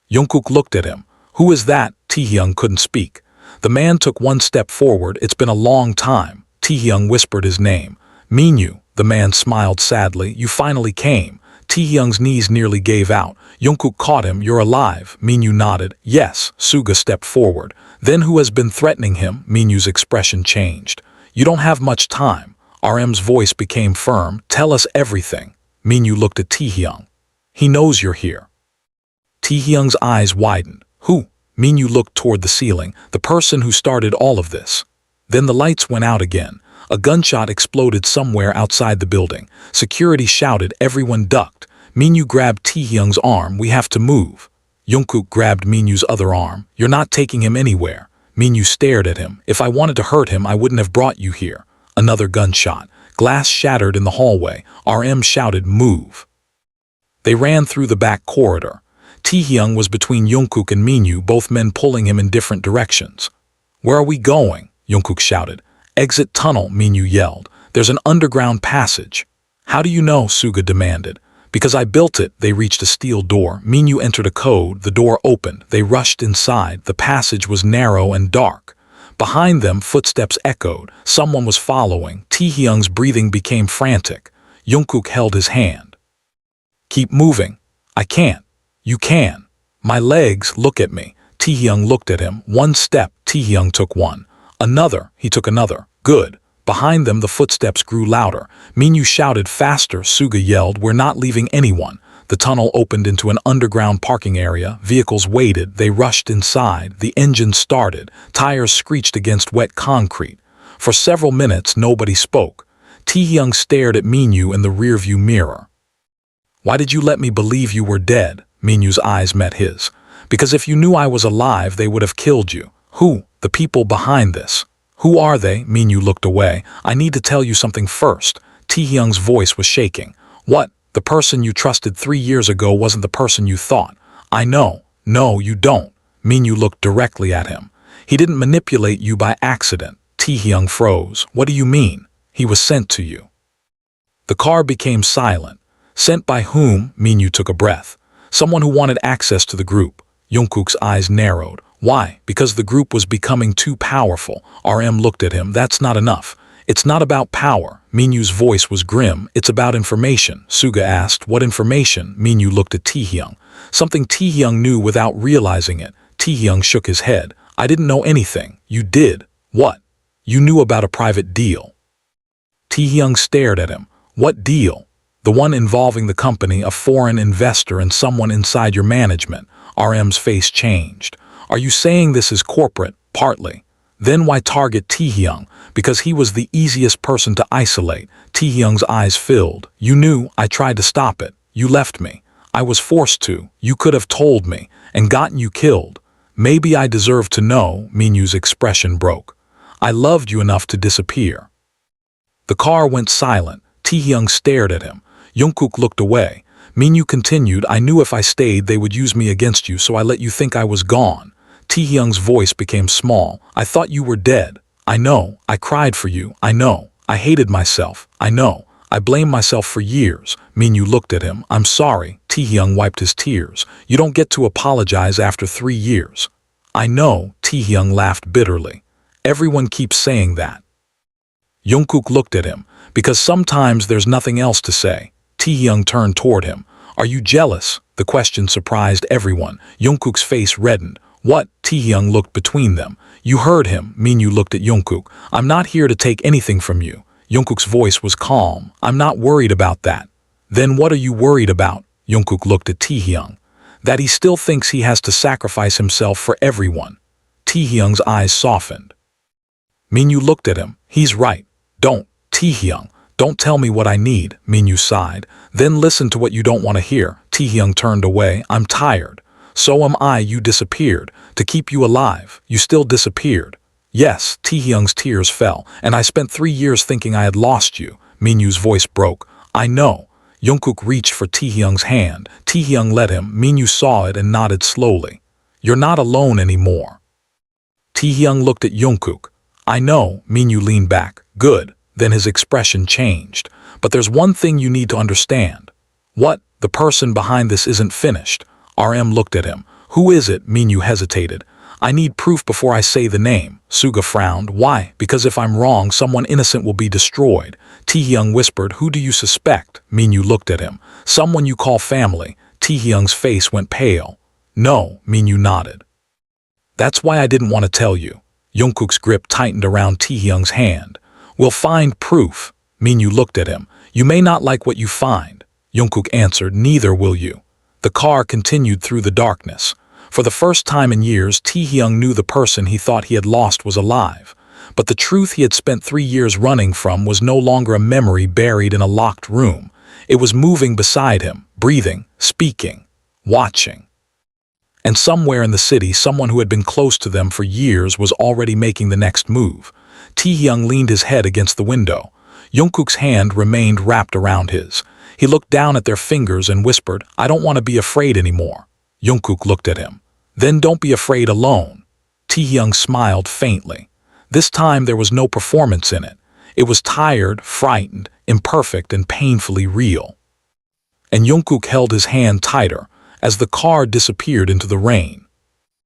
Jungkook looked at him. "Who is that?" Taehyung couldn't speak. The man took one step forward. "It's been a long time." Taehyung whispered his name. "Minyu." The man smiled sadly. "You finally came." Taehyung's knees nearly gave out. Jungkook caught him. "You're alive." Minyu nodded. "Yes." Suga stepped forward. "Then who has been threatening him?" Minyu's expression changed. "You don't have much time." RM's voice became firm. "Tell us everything." Minyu looked at Taehyung. "He knows you're here." Taehyung's eyes widened. "Who?" Minyu looked toward the ceiling. "The person who started all of this." Then the lights went out again. A gunshot exploded somewhere outside the building. Security shouted. Everyone ducked. Minyu grabbed Taehyung's arm. "We have to move." Jungkook grabbed Minyu's other arm. "You're not taking him anywhere." Minyu stared at him. "If I wanted to hurt him, I wouldn't have brought you here." Another gunshot. Glass shattered in the hallway. RM shouted, "Move." They ran through the back corridor. Taehyung was between Jungkook and Minyu, both men pulling him in different directions. "Where are we going?" Jungkook shouted. "Exit tunnel," Minyu yelled. "There's an underground passage." "How do you know?" Suga demanded. "Because I built it." They reached a steel door. Minyu entered a code. The door opened. They rushed inside. The passage was narrow and dark. Behind them, footsteps echoed. Someone was following. Taehyung's breathing became frantic. Jungkook held his hand. "Keep moving." "I can't." "You can." "My legs." "Look at me." Taehyung looked at him. One step. Taehyung took one. Another. He took another. "Good." Behind them, the footsteps grew louder. Minyu shouted, "Faster." Suga yelled, "We're not leaving anyone." The tunnel opened into an underground parking area. Vehicles waited. They rushed inside. The engine started. Tires screeched against wet concrete. For several minutes, nobody spoke. Taehyung stared at Minyu in the rearview mirror. "Why did you let me believe you were dead?" Minyu's eyes met his. "Because if you knew I was alive, they would have killed you." "Who?" "The people behind this." "Who are they?" Minyu looked away. "I need to tell you something first." Taehyung's voice was shaking. "What?" "The person you trusted 3 years ago wasn't the person you thought." "I know." "No, you don't." Minyu looked directly at him. "He didn't manipulate you by accident." Taehyung froze. "What do you mean?" "He was sent to you." The car became silent. "Sent by whom?" Minyu took a breath. "Someone who wanted access to the group." Jungkook's eyes narrowed. "Why?" "Because the group was becoming too powerful." RM looked at him. "That's not enough." "It's not about power." Minyu's voice was grim. "It's about information." Suga asked, "What information?" Minyu looked at Taehyung. Something Taehyung knew without realizing it. Taehyung shook his head. "I didn't know anything." "You did." "What?" "You knew about a private deal." Taehyung stared at him. "What deal?" "The one involving the company, a foreign investor, and someone inside your management." RM's face changed. "Are you saying this is corporate?" "Partly." Then why target Taehyung? Because he was the easiest person to isolate. Taehyung's eyes filled. You knew. I tried to stop it. You left me. I was forced to. You could have told me and gotten you killed. Maybe I deserve to know. Minyu's expression broke. I loved you enough to disappear. The car went silent. Taehyung stared at him. Jungkook looked away. Minyu continued, I knew if I stayed they would use me against you, so I let you think I was gone. Taehyung's voice became small. I thought you were dead. I know. I cried for you. I know. I hated myself. I know. I blamed myself for years. Minyu looked at him. I'm sorry. Taehyung wiped his tears. You don't get to apologize after 3 years. I know. Taehyung laughed bitterly. Everyone keeps saying that. Jungkook looked at him. Because sometimes there's nothing else to say. Taehyung turned toward him. Are you jealous? The question surprised everyone. Jungkook's face reddened. What? Taehyung looked between them. You heard him. Minyu looked at Jungkook. I'm not here to take anything from you. Jungkook's voice was calm. I'm not worried about that. Then what are you worried about? Jungkook looked at Taehyung. That he still thinks he has to sacrifice himself for everyone. Taehyung's eyes softened. Minyu looked at him. He's right. Don't. Taehyung. Don't tell me what I need, Minyu sighed. Then listen to what you don't want to hear. Taehyung turned away. I'm tired. So am I. You disappeared. To keep you alive. You still disappeared. Yes, Taehyung's tears fell, and I spent 3 years thinking I had lost you. Minyu's voice broke. I know. Jungkook reached for Taehyung's hand. Taehyung let him. Minyu saw it and nodded slowly. You're not alone anymore. Taehyung looked at Jungkook. I know. Minyu leaned back. Good. Then his expression changed. But there's one thing you need to understand. What? The person behind this isn't finished. RM looked at him. Who is it? Minyu hesitated. I need proof before I say the name. Suga frowned. Why? Because if I'm wrong, someone innocent will be destroyed. Taehyung whispered, Who do you suspect? Minyu looked at him. Someone you call family. Taehyung's face went pale. No, Minyu nodded. That's why I didn't want to tell you. Jungkook's grip tightened around Taehyung's hand. We'll find proof. Minyu looked at him. You may not like what you find. Jungkook answered, Neither will you. The car continued through the darkness. For the first time in years, Taehyung knew the person he thought he had lost was alive. But the truth he had spent 3 years running from was no longer a memory buried in a locked room. It was moving beside him, breathing, speaking, watching. And somewhere in the city, someone who had been close to them for years was already making the next move. Taehyung leaned his head against the window. Jungkook's hand remained wrapped around his. He looked down at their fingers and whispered, I don't want to be afraid anymore. Jungkook looked at him. Then don't be afraid alone. Taehyung smiled faintly. This time there was no performance in it. It was tired, frightened, imperfect, and painfully real. And Jungkook held his hand tighter as the car disappeared into the rain.